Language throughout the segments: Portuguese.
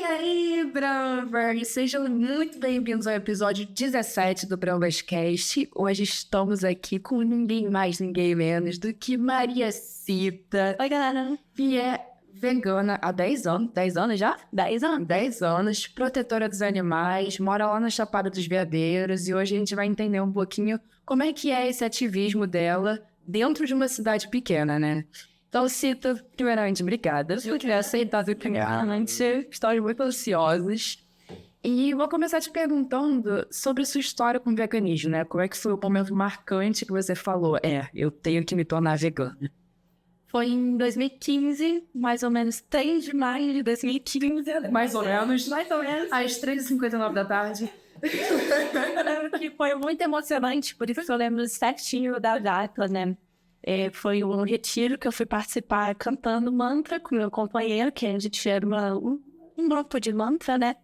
aí, Brambers? Sejam muito bem-vindos ao episódio 17 do Brambascast. Hoje estamos aqui com ninguém mais, ninguém menos do que Maria Cita. Oi, galera. Que é vegana há 10 anos. 10 anos já? 10 anos. 10 anos, protetora dos animais, mora lá na Chapada dos Veadeiros. E hoje a gente vai entender um pouquinho como é que é esse ativismo dela dentro de uma cidade pequena, né? Então, Cita, primeiramente, obrigada por ter aceitado o convite. Estamos muito ansiosos. E vou começar te perguntando sobre a sua história com o veganismo, né? Como é que foi o momento marcante que você falou, eu tenho que me tornar vegana? Foi em 2015, mais ou menos 3 de maio de 2015. Mais ou menos. Às 3h59 da tarde. Eu lembro que foi muito emocionante, por isso que eu lembro certinho da data, né? Foi um retiro que eu fui participar cantando mantra com meu companheiro, que a gente era um grupo de mantra, né?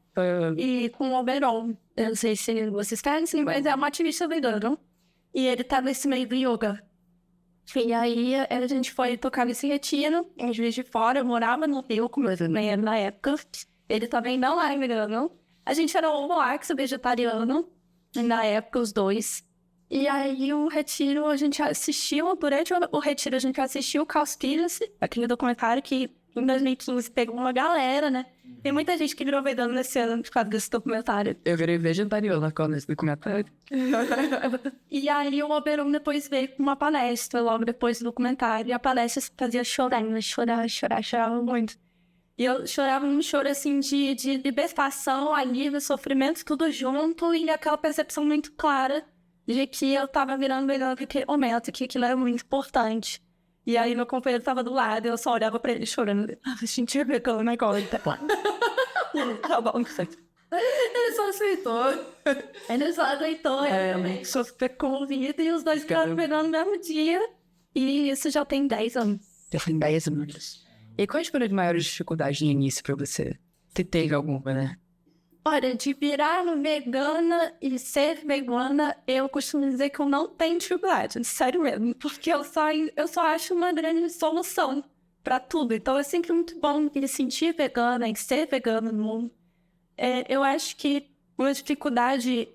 E com o Oberon. Eu não sei se vocês conhecem, mas é uma ativista vegana. E ele tá nesse meio do yoga. E aí a gente foi tocar nesse retiro, em Juiz de Fora. Eu morava no Rio com meu companheiro na época. Ele também não era vegano. A gente era ovo-laxo, vegetariano, na época, os dois. E aí o retiro, a gente assistiu, durante o retiro a gente assistiu o Cowspiracy, aquele documentário que em 2015 pegou uma galera, né? Tem muita gente que virou vegano nesse ano por causa desse documentário. Eu virei vegetariana com esse documentário. E aí o Oberon depois veio com uma palestra, logo depois do documentário, e a palestra fazia chorar muito. E eu chorava um choro, assim, de libertação, alívio, sofrimento, tudo junto, e aquela percepção muito clara de que eu tava virando vegano naquele momento, que aquilo era muito importante. E aí meu companheiro tava do lado, eu só olhava pra ele chorando. A gente é vegano agora, tá bom. Tá bom. Ele só aceitou. Ele só aceitou, só super convida, e os dois ficaram vegano no mesmo dia. E isso já tem 10 anos. Já tem 10 anos. E quais foram as maiores dificuldades no início pra você? Se teve alguma, né? Olha, de virar vegana e ser vegana, eu costumo dizer que eu não tenho dificuldade, sério mesmo, porque eu só acho uma grande solução pra tudo. Então é sempre muito bom me sentir vegana e ser vegana no mundo. Eu acho que uma dificuldade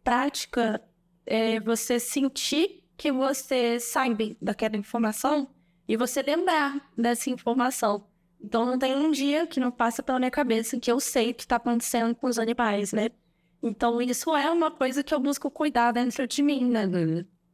prática é você sentir que você sabe daquela informação e você lembrar dessa informação. Então não tem um dia que não passa pela minha cabeça que eu sei o que está acontecendo com os animais, né? Então isso é uma coisa que eu busco cuidar dentro de mim, né?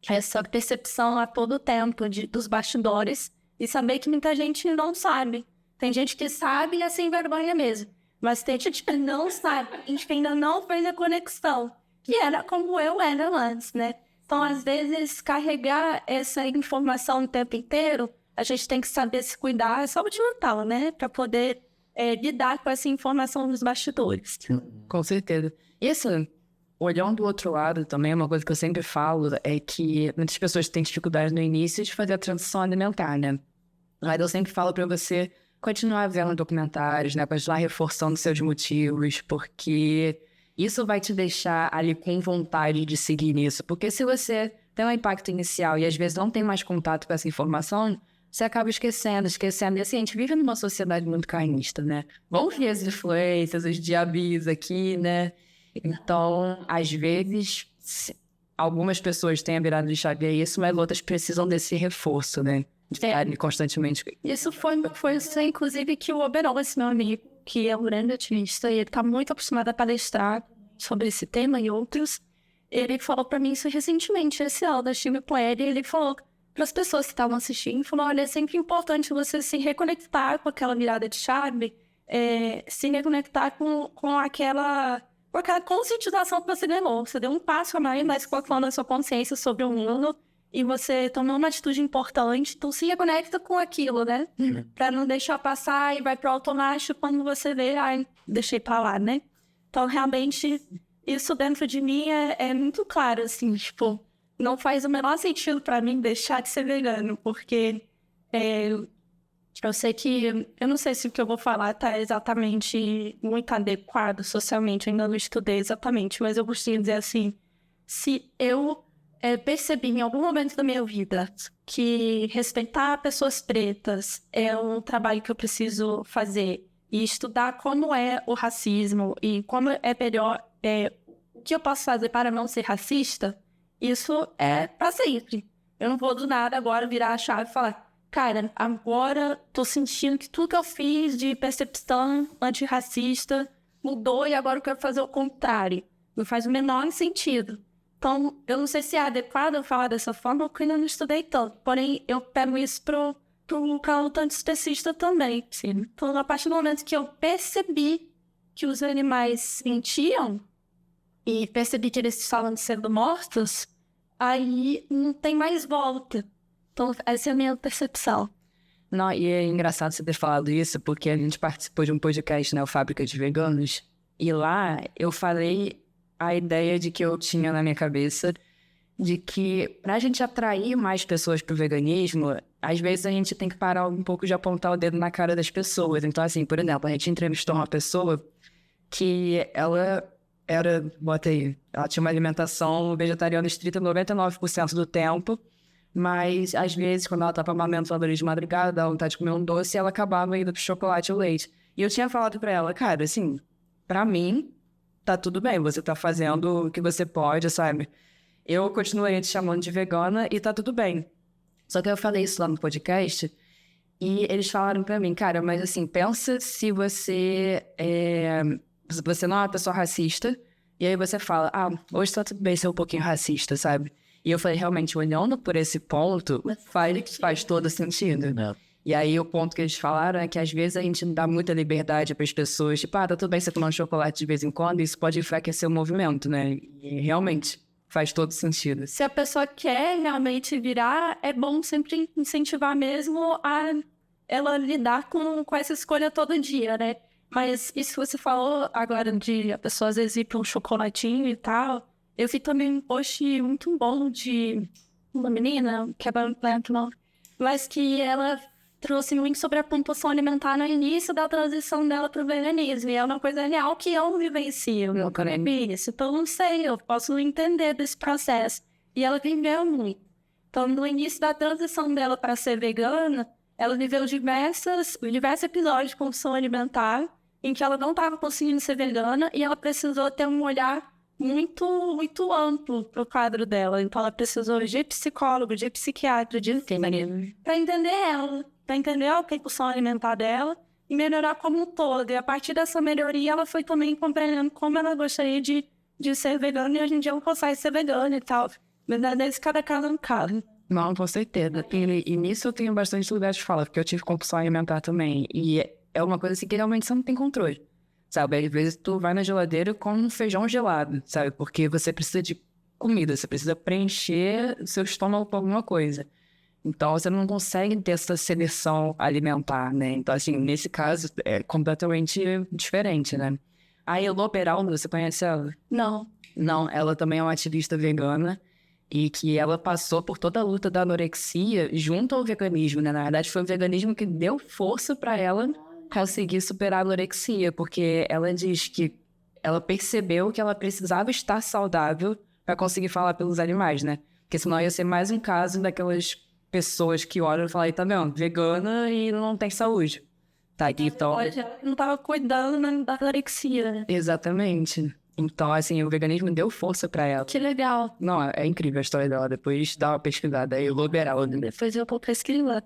Essa percepção a todo tempo dos bastidores e saber que muita gente não sabe. Tem gente que sabe e é sem vergonha mesmo. Mas tem gente que não sabe, a gente que ainda não fez a conexão, que era como eu era antes, né? Então às vezes carregar essa informação o tempo inteiro, a gente tem que saber se cuidar, é saúde mental, né? Para poder lidar com essa informação dos bastidores. Com certeza. E assim, olhando do outro lado também, uma coisa que eu sempre falo é que muitas pessoas têm dificuldade no início de fazer a transição alimentar, né? Mas eu sempre falo pra você continuar vendo documentários, né? Continuar reforçando seus motivos, porque isso vai te deixar ali com vontade de seguir nisso. Porque se você tem um impacto inicial e às vezes não tem mais contato com essa informação, você acaba esquecendo. E assim, a gente vive numa sociedade muito carnista, né? Vamos ver as influências, os diabos aqui, né? Então, às vezes, algumas pessoas têm a virada de chave a isso, mas outras precisam desse reforço, né? De estarem constantemente. Isso foi inclusive, que o Oberon, esse meu amigo, que é um grande ativista, e ele tá muito acostumado a palestrar sobre esse tema e outros, ele falou pra mim isso recentemente, esse ano, eu estive com ele, e ele falou para as pessoas que estavam assistindo, falou, olha, é sempre importante você se reconectar com aquela virada de chave, se reconectar com aquela conscientização que você ganhou. Você deu um passo a mais colocando a sua consciência sobre o mundo e você tomou uma atitude importante, então se reconecta com aquilo, né? Para não deixar passar e vai pro automático quando você vê, deixei pra lá, né? Então, realmente, isso dentro de mim é muito claro, assim, tipo, não faz o menor sentido pra mim deixar de ser vegano, porque eu sei que... Eu não sei se o que eu vou falar tá exatamente muito adequado socialmente, eu ainda não estudei exatamente, mas eu costumo dizer assim, se eu percebi em algum momento da minha vida que respeitar pessoas pretas é um trabalho que eu preciso fazer e estudar como é o racismo e como é melhor, o que eu posso fazer para não ser racista, isso é para sempre. Eu não vou do nada agora virar a chave e falar, cara, agora tô sentindo que tudo que eu fiz de percepção antirracista mudou e agora eu quero fazer o contrário. Não faz o menor sentido. Então, eu não sei se é adequado eu falar dessa forma, porque eu ainda não estudei tanto. Porém, eu pego isso pro luta antiespecista também. Sim. Então, a partir do momento que eu percebi que os animais sentiam e percebi que eles estavam sendo mortos, aí não tem mais volta. Então, essa é a minha percepção. Não, e é engraçado você ter falado isso, porque a gente participou de um podcast, né, o Fábrica de Veganos, e lá eu falei a ideia de que eu tinha na minha cabeça de que pra gente atrair mais pessoas pro veganismo, às vezes a gente tem que parar um pouco de apontar o dedo na cara das pessoas. Então, assim, por exemplo, a gente entrevistou uma pessoa que ela ela tinha uma alimentação vegetariana estrita 99% do tempo, mas às vezes, quando ela tava amamentando ali de madrugada, dava vontade de comer um doce, ela acabava indo pro chocolate ou leite. E eu tinha falado pra ela, cara, assim, pra mim, tá tudo bem, você tá fazendo o que você pode, sabe? Eu continuei te chamando de vegana e tá tudo bem. Só que eu falei isso lá no podcast e eles falaram pra mim, cara, mas assim, pensa se você não é uma pessoa racista e aí você fala, hoje tá tudo bem ser um pouquinho racista, sabe? E eu falei, realmente, olhando por esse ponto, faz todo sentido. Não. E aí o ponto que eles falaram é que às vezes a gente dá muita liberdade para as pessoas, tipo, tá tudo bem você tomar um chocolate de vez em quando, isso pode enfraquecer o movimento, né? E realmente faz todo sentido. Se a pessoa quer realmente virar, é bom sempre incentivar mesmo a ela lidar com essa escolha todo dia, né? Mas isso que você falou agora de a pessoa às vezes ir para um chocolatinho e tal, eu vi também um post muito bom de uma menina, que é não, mas que ela trouxe muito sobre a compulsão alimentar no início da transição dela para o veganismo. E é uma coisa real que eu vivencio, eu vivi isso. Então, não sei, eu posso entender desse processo. E ela viveu muito. Então, no início da transição dela para ser vegana, ela viveu diversos episódios de compulsão alimentar em que ela não estava conseguindo ser vegana e ela precisou ter um olhar muito, muito amplo para o quadro dela. Então, ela precisou de psicólogo, de psiquiatra, de enfermeira, para entender ela, para entender a compulsão alimentar dela e melhorar como um todo. E a partir dessa melhoria, ela foi também compreendendo como ela gostaria de ser vegana e hoje em dia ela consegue ser vegana e tal. Mas é desse cada caso é um caso. Não, com certeza. E nisso eu tenho bastante lugar de fala, porque eu tive compulsão alimentar também. E é uma coisa assim que realmente você não tem controle. Sabe, às vezes tu vai na geladeira com um feijão gelado, sabe? Porque você precisa de comida, você precisa preencher seu estômago com alguma coisa. Então, você não consegue ter essa seleção alimentar, né? Então, assim, nesse caso, é completamente diferente, né? A Elô Beraldo, você conhece ela? Não. Não, ela também é uma ativista vegana e que ela passou por toda a luta da anorexia junto ao veganismo, né? Na verdade, foi o veganismo que deu força para ela conseguir superar a anorexia, porque ela diz que ela percebeu que ela precisava estar saudável para conseguir falar pelos animais, né? Porque senão ia ser mais um caso daquelas pessoas que olham e falam, tá vendo, vegana e não tem saúde. Tá, então... Hoje ela não tava cuidando da anorexia, né? Exatamente. Então, assim, o veganismo deu força pra ela. Que legal. Não, é incrível a história dela. Depois dá uma pesquisada. É Elô Beraldo. Depois eu vou pesquisar.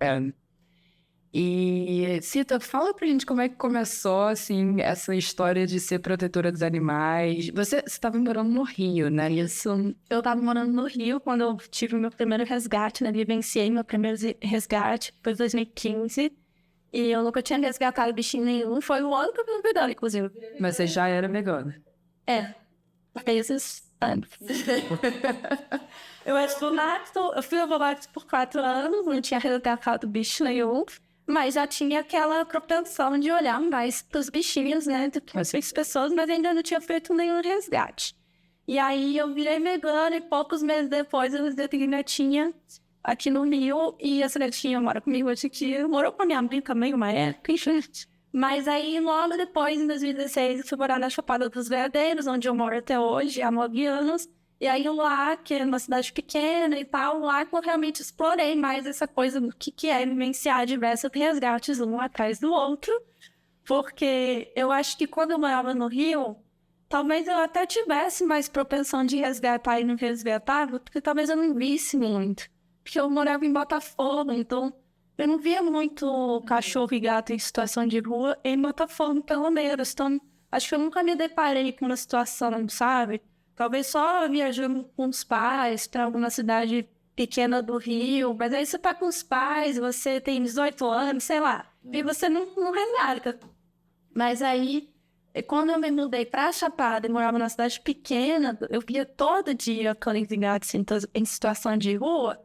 E, Cita, fala pra gente como é que começou, assim, essa história de ser protetora dos animais. Você estava morando no Rio, né? Isso. Eu estava morando no Rio quando eu tive o meu primeiro resgate, né? Vivenciei meu primeiro resgate, foi em 2015. E eu nunca tinha resgatado bichinho nenhum. Foi o ano que eu me vegana, inclusive. Mas você já era vegana? Meses antes. Eu fui ovulada por 4 anos, não tinha resgatado bicho nenhum. Mas já tinha aquela propensão de olhar mais pros bichinhos, né? Para as pessoas, mas ainda não tinha feito nenhum resgate. E aí eu virei vegana e poucos meses depois eu tenho netinha aqui no Rio. E essa netinha mora comigo hoje aqui. Morou com a minha mãe também, uma época, enfim. Mas aí logo depois, em 2016, eu fui morar na Chapada dos Veadeiros, onde eu moro até hoje, há 9 anos. E aí lá, que é uma cidade pequena e tal, lá que eu realmente explorei mais essa coisa do que é vivenciar diversos resgates um atrás do outro. Porque eu acho que quando eu morava no Rio, talvez eu até tivesse mais propensão de resgatar e não resgatava, porque talvez eu não visse muito. Porque eu morava em Botafogo, então eu não via muito cachorro e gato em situação de rua em Botafogo, pelo menos. Então, acho que eu nunca me deparei com uma situação, sabe? Talvez só viajando com os pais para alguma cidade pequena do Rio, mas aí você tá com os pais, você tem 18 anos, sei lá, e você não resgata. Mas aí, quando eu me mudei pra Chapada e morava numa cidade pequena, eu via todo dia cães e gatos em situação de rua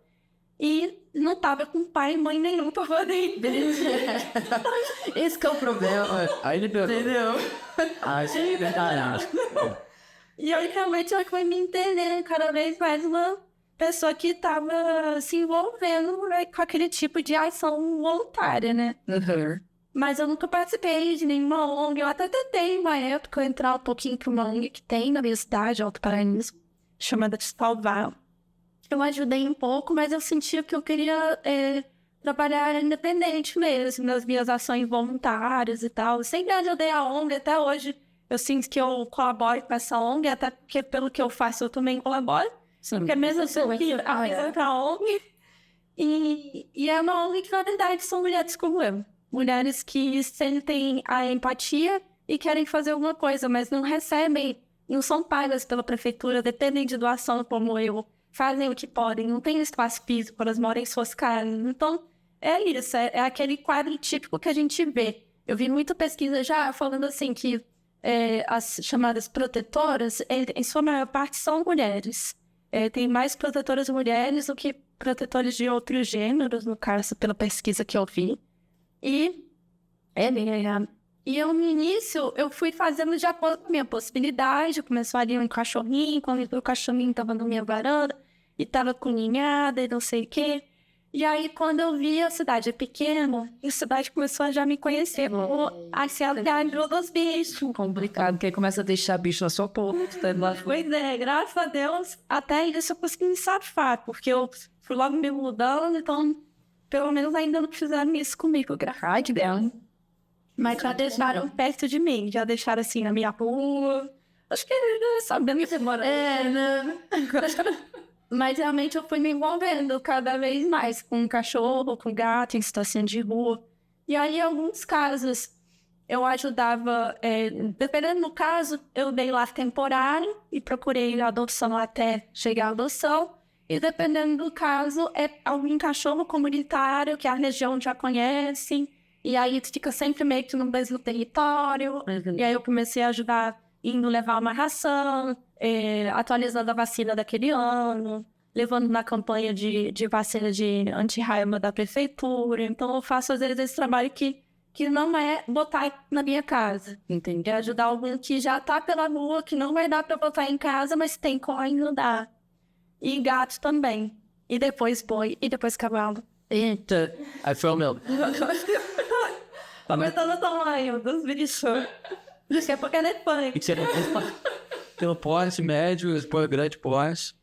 e não tava com pai e mãe nenhum pra poder ir. Esse que é o problema. Aí ele pegou. Entendeu? Ah, sim, é verdade. E eu realmente eu fui me entendendo cada vez mais uma pessoa que tava se envolvendo, né, com aquele tipo de ação voluntária, né? Mas eu nunca participei de nenhuma ONG. Eu até tentei, uma época, entrar um pouquinho para uma ONG que tem na minha cidade, Alto Paraíso, chamada de Salvar. Eu ajudei um pouco, mas eu sentia que eu queria trabalhar independente mesmo, nas minhas ações voluntárias e tal. Eu sempre ajudei a ONG, até hoje eu sinto que eu colaboro com essa ONG, até porque pelo que eu faço eu também colaboro. Sim. Porque mesmo assim, eu fiz a ONG. E é uma ONG que, na verdade, são mulheres como eu. Mulheres que sentem a empatia e querem fazer alguma coisa, mas não recebem, não são pagas pela prefeitura, dependem de doação como eu, fazem o que podem, não tem espaço físico, elas moram em suas casas. Então, é isso, é aquele quadro típico que a gente vê. Eu vi muita pesquisa já falando assim que as chamadas protetoras, em sua maior parte, são mulheres. Tem mais protetoras mulheres do que protetores de outros gêneros, no caso, pela pesquisa que eu vi. E eu, no início, eu fui fazendo de acordo com a minha possibilidade. Começou ali um cachorrinho, quando o cachorrinho estava na minha varanda, e estava com ninhada e não sei o quê. E aí, quando eu vi a cidade pequena, a cidade começou a já me conhecer. A cidade dos bichos. Complicado, porque aí começa a deixar bicho na sua porta. Pois é, graças a Deus, até isso eu consegui me safar, porque eu fui logo me mudando, então, pelo menos ainda não fizeram isso comigo, graças a Deus. Mas já deixaram perto de mim, já deixaram assim na minha rua. Acho que sabendo que você mora. né? Mas realmente eu fui me envolvendo cada vez mais com cachorro, com gato, em situação de rua. E aí, em alguns casos, eu ajudava, dependendo do caso, eu dei lar temporário e procurei a adoção até chegar à adoção. E dependendo do caso, é algum cachorro comunitário que a região já conhece. E aí fica sempre meio que no mesmo território. E aí eu comecei a ajudar, indo levar uma ração, atualizando a vacina daquele ano, levando na campanha de vacina de anti-raiva da prefeitura. Então eu faço às vezes esse trabalho que não é botar na minha casa. Entendi. É ajudar alguém que já tá pela rua, que não vai dar para botar em casa, mas tem como ajudar. E gato também. E depois boi, e depois cavalo. Eita. Aí foi o meu. Aumentando o tamanho dos bichos. Daqui a pouco é elefante. E você pelo porte médio, depois grande porte.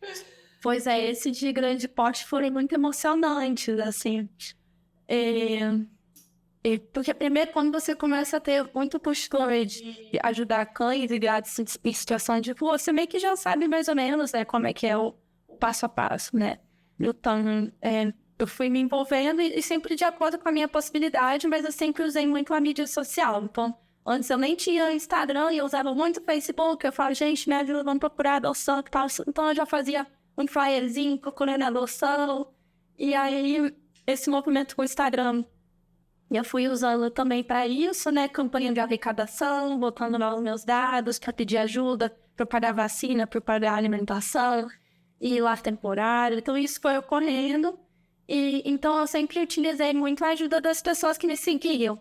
Pois é, esse de grande porte foram muito emocionantes, assim. Porque primeiro, quando você começa a ter muito postura de ajudar cães e gatos em situação de rua, você meio que já sabe mais ou menos, né, como é que é o passo a passo, né? Então, eu fui me envolvendo e sempre de acordo com a minha possibilidade, mas eu sempre usei muito a mídia social. Então, antes eu nem tinha Instagram e eu usava muito o Facebook. Eu falo, gente, me ajuda, vamos procurar adoção e tal. Então, eu já fazia um flyerzinho procurando adoção. E aí, esse movimento com o Instagram, eu fui usando também para isso, né? Campanha de arrecadação, botando lá os meus dados para pedir ajuda, para pagar vacina, para pagar alimentação e lar temporário. Então, isso foi ocorrendo. E então, eu sempre utilizei muito a ajuda das pessoas que me seguiam.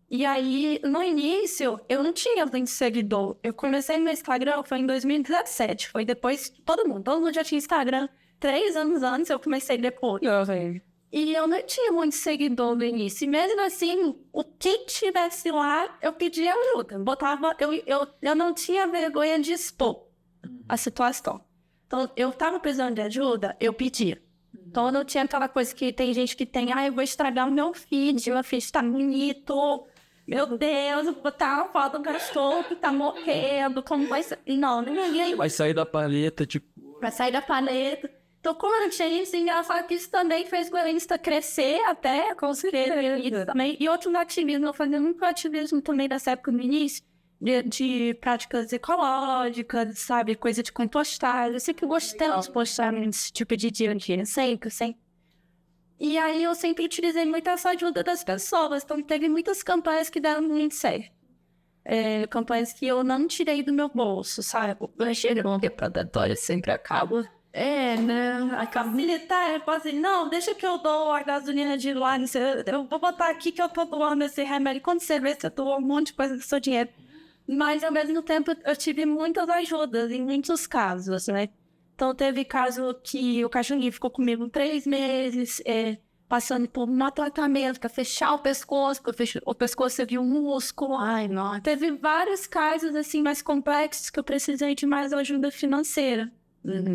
E aí, no início, eu não tinha muito seguidor. Eu comecei no Instagram, foi em 2017. Foi depois que todo mundo já tinha Instagram. 3 anos antes, eu comecei depois. E eu não tinha muito seguidor no início. E mesmo assim, o que tivesse lá, eu pedia ajuda. Eu não tinha vergonha de expor a situação. Então, eu estava precisando de ajuda, eu pedia. Então, eu não tinha aquela coisa que tem gente que tem, eu vou estragar o meu feed está bonito, meu Deus, eu vou botar uma foto do cachorro que tá morrendo, como vai ser? Não, ninguém Vai sair da paleta, tipo... vai sair da paleta. Então, como eu não tinha isso, engraçado que isso também fez o meu Insta crescer até, com certeza, também. E outro ativismo, eu fazia muito ativismo também nessa época no início, de práticas ecológicas, sabe, coisa de compostagem. Eu sempre gostei de postar nesse tipo de dia, sempre. E aí eu sempre utilizei muito essa ajuda das pessoas. Então, teve muitas campanhas que deram muito certo. Campanhas que eu não tirei do meu bolso, sabe? Eu chego no predatório, sempre acabo. Né? A militar, eu falo assim, não, deixa que eu dou a gasolina de lá, eu vou botar aqui que eu tô doando esse remédio. Quando você vê, você doa um monte de coisa do seu dinheiro. Mas, ao mesmo tempo, eu tive muitas ajudas em muitos casos, né? Então, teve caso que o cachorrinho ficou comigo 3 meses, passando por um tratamento para fechar o pescoço, porque o pescoço teve um músculo. Ai, nossa. Teve vários casos, assim, mais complexos que eu precisei de mais ajuda financeira.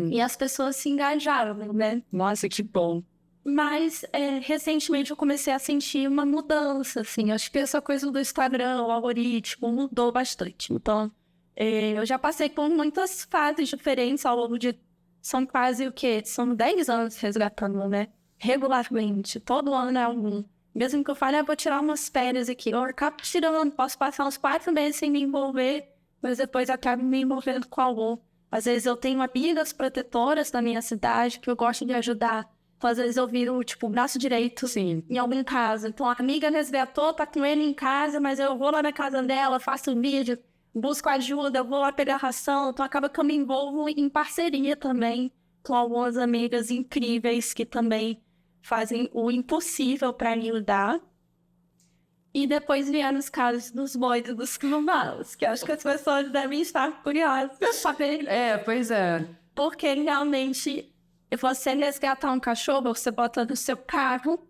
E as pessoas se engajaram, né? Nossa, que bom. Mas, recentemente, eu comecei a sentir uma mudança, assim. Acho que essa coisa do Instagram, o algoritmo, mudou bastante. Então, eu já passei por muitas fases diferentes ao longo de... São quase o quê? São 10 anos resgatando, né? Regularmente. Todo ano é um. Mesmo que eu fale, eu vou tirar umas férias aqui. Eu acabo tirando, posso passar uns 4 meses sem me envolver, mas depois acabo me envolvendo com algum. Às vezes eu tenho amigas protetoras da minha cidade que eu gosto de ajudar. Então, às vezes eu viro, tipo, o braço direito em algum caso. Então, a amiga resgatou, tá com ele em casa, mas eu vou lá na casa dela, faço um vídeo, busco ajuda, eu vou lá pegar ração. Então, acaba que eu me envolvo em parceria também com algumas amigas incríveis que também fazem o impossível para me ajudar. E depois vieram os casos dos bois e dos cavalos, que acho que as pessoas devem estar curiosas para saber. Pois é. Porque realmente, você resgatar um cachorro, você bota no seu carro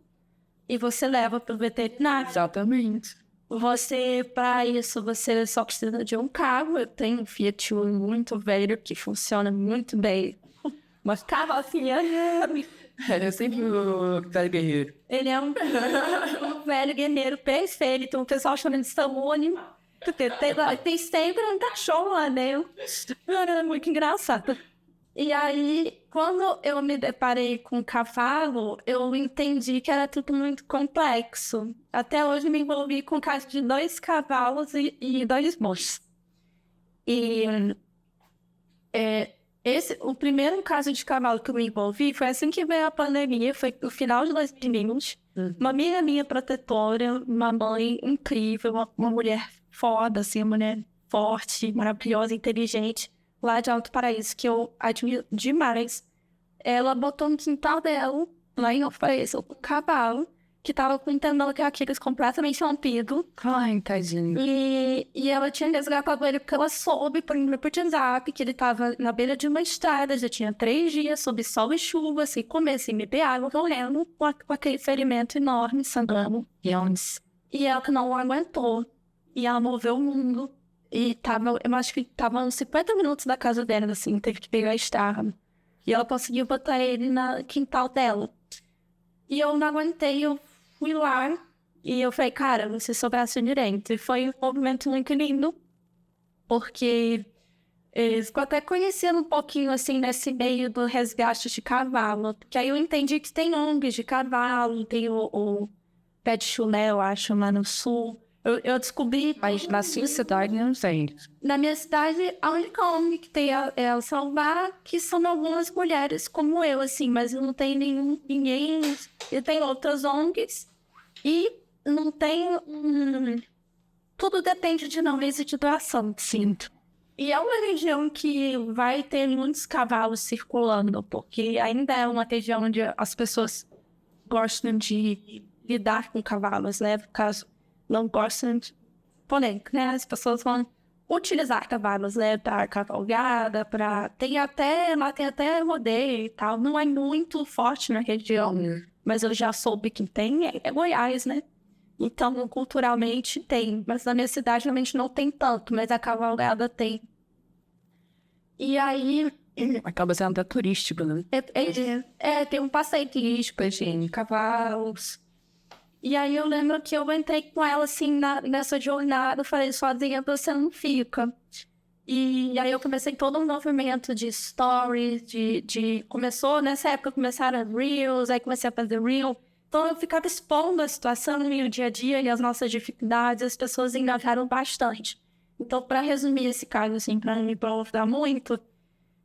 e você leva para o veterinário. Exatamente. Para isso, você só precisa de um carro. Eu tenho um Fiat Uno muito velho que funciona muito bem. Mas carrocinha... Eu sempre o velho guerreiro. Ele é um velho guerreiro perfeito. O pessoal chama de Samone. Tem sempre um cachorro lá, né? É muito engraçado. E aí, quando eu me deparei com o cavalo, eu entendi que era tudo muito complexo. Até hoje me envolvi com o caso de 2 cavalos e 2 bois. E o primeiro caso de cavalo que eu me envolvi foi assim que veio a pandemia, foi no final de 2020. Uma amiga minha protetora, uma mãe incrível, uma mulher foda, assim, uma mulher forte, maravilhosa, inteligente, lá de Alto Paraíso, que eu admiro demais. Ela botou no quintal dela, lá em Alto Paraíso, um cavalo que tava com aqueles completamente rompido. Ai, tadinho. E ela tinha resgatado ele porque ela soube por um grupo de WhatsApp que ele tava na beira de uma estrada, já tinha 3 dias, sob sol e chuva, sem comer, sem beber água, correndo, com aquele ferimento enorme, sangrando. E ela que não aguentou. E ela moveu o mundo. E eu acho que tava uns 50 minutos da casa dela, assim, teve que pegar a estrada. E ela conseguiu botar ele no quintal dela. E eu não aguentei, eu fui lá e eu falei, cara, você só braço direito. E foi um movimento muito lindo, porque ficou até conhecendo um pouquinho, assim, nesse meio do resgate de cavalo. Porque aí eu entendi que tem ONGs de cavalo, tem o Pé de Chulé, eu acho, lá no sul. Eu descobri... Mas na sua cidade não sei. Na minha cidade, a única ONG que tem é o Salvar, que são algumas mulheres como eu, assim, mas não tem ninguém... E tem outras ONGs e não tem... tudo depende de não de doação, sinto. E é uma região que vai ter muitos cavalos circulando, porque ainda é uma região onde as pessoas gostam de lidar com cavalos, né? Por causa... não gostam de polêmica, né? As pessoas vão utilizar cavalos, né? Para cavalgada, lá tem até rodeio e tal. Não é muito forte na região, mas eu já soube que tem, é Goiás, né? Então, culturalmente tem, mas na minha cidade realmente não tem tanto, mas a cavalgada tem. E aí... acaba sendo até turístico, né? tem um passeio turístico de cavalos. E aí eu lembro que eu entrei com ela, assim, nessa jornada, eu falei, sozinha você não fica. E aí eu comecei todo um movimento de stories, começou, nessa época começaram as Reels, aí comecei a fazer Reel. Então eu ficava expondo a situação no meu dia a dia e as nossas dificuldades, as pessoas engajaram bastante. Então, para resumir esse caso, assim, para não me prolongar muito,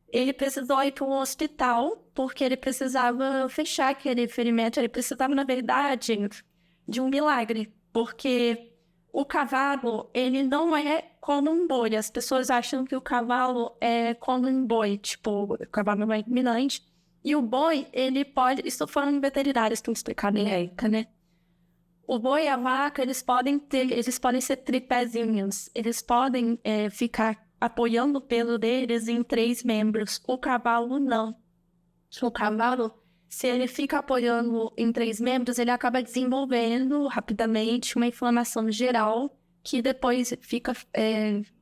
ele precisou ir para um hospital, porque ele precisava fechar aquele ferimento, ele precisava, na verdade, de um milagre, porque o cavalo, ele não é como um boi. As pessoas acham que o cavalo é como um boi, tipo, o cavalo não é dominante. E o boi, ele pode... Isso foram veterinários que me explicaram em época, né? O boi e a vaca, eles podem ser tripézinhos. Eles podem ficar apoiando o pelo deles em 3 membros. O cavalo, não. O cavalo, se ele fica apoiando em 3 membros, ele acaba desenvolvendo rapidamente uma inflamação geral que depois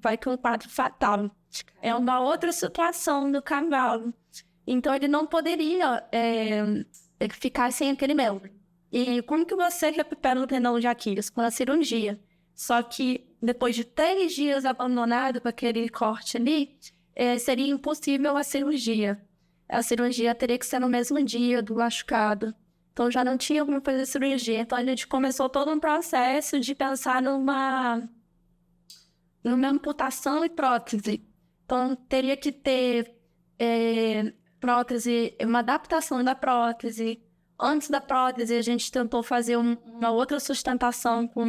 vai para um quadro fatal. É uma outra situação do cavalo. Então, ele não poderia ficar sem aquele membro. E como que você recupera o tendão de Aquiles? Com a cirurgia. Só que depois de 3 dias abandonado com aquele corte ali, seria impossível a cirurgia. A cirurgia teria que ser no mesmo dia do machucado. Então já não tinha como fazer cirurgia. Então a gente começou todo um processo de pensar numa amputação e prótese. Então teria que ter prótese, uma adaptação da prótese. Antes da prótese, a gente tentou fazer uma outra sustentação com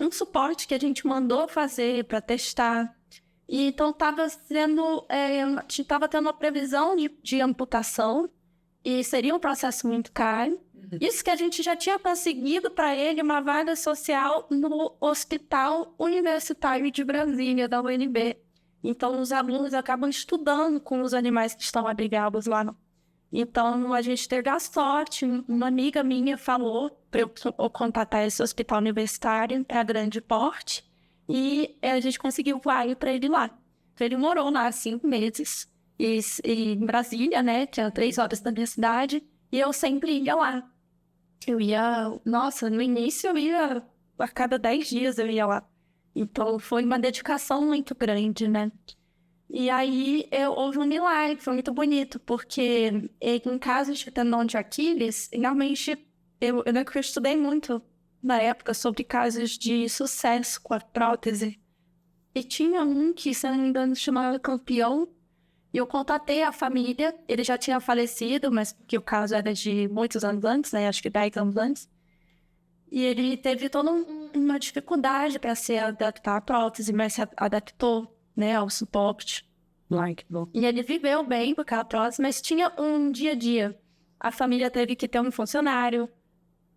um suporte que a gente mandou fazer para testar. E então estava tendo uma previsão de amputação e seria um processo muito caro. Isso que a gente já tinha conseguido para ele uma vaga social no Hospital Universitário de Brasília, da UNB. Então os alunos acabam estudando com os animais que estão abrigados lá. Então a gente teve a sorte, uma amiga minha falou para eu contatar esse hospital universitário para grande porte. E a gente conseguiu vaga para ele lá. Então, ele morou lá 5 meses. E em Brasília, né? Tinha 3 horas da minha cidade. E eu sempre ia lá. No início eu ia... A cada 10 dias eu ia lá. Então, foi uma dedicação muito grande, né? E aí, houve um milagre. Foi muito bonito. Porque em casos de tendão de Aquiles, realmente... Eu estudei muito na época sobre casos de sucesso com a prótese. E tinha um que, se não me engano, se chamava Campeão. E eu contatei a família. Ele já tinha falecido, mas que o caso era de muitos anos antes, né? Acho que 10 anos antes. E ele teve toda uma dificuldade para se adaptar à prótese, mas se adaptou, né, ao suporte. E ele viveu bem com aquela prótese, mas tinha um dia a dia. A família teve que ter um funcionário,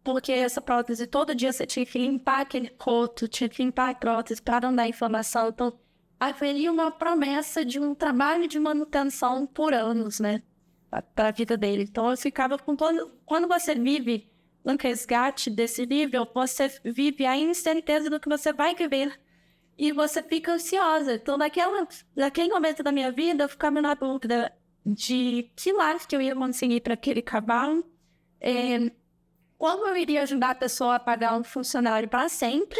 porque essa prótese, todo dia você tinha que limpar aquele coto, tinha que limpar a prótese para não dar inflamação. Então, haveria uma promessa de um trabalho de manutenção por anos, né? Para a vida dele. Então, eu ficava com todo... Quando você vive um resgate desse nível, você vive a incerteza do que você vai viver. E você fica ansiosa. Então, naquele momento da minha vida, eu ficava na dúvida de que life que eu ia conseguir para aquele cavalo. Como eu iria ajudar a pessoa a pagar um funcionário para sempre.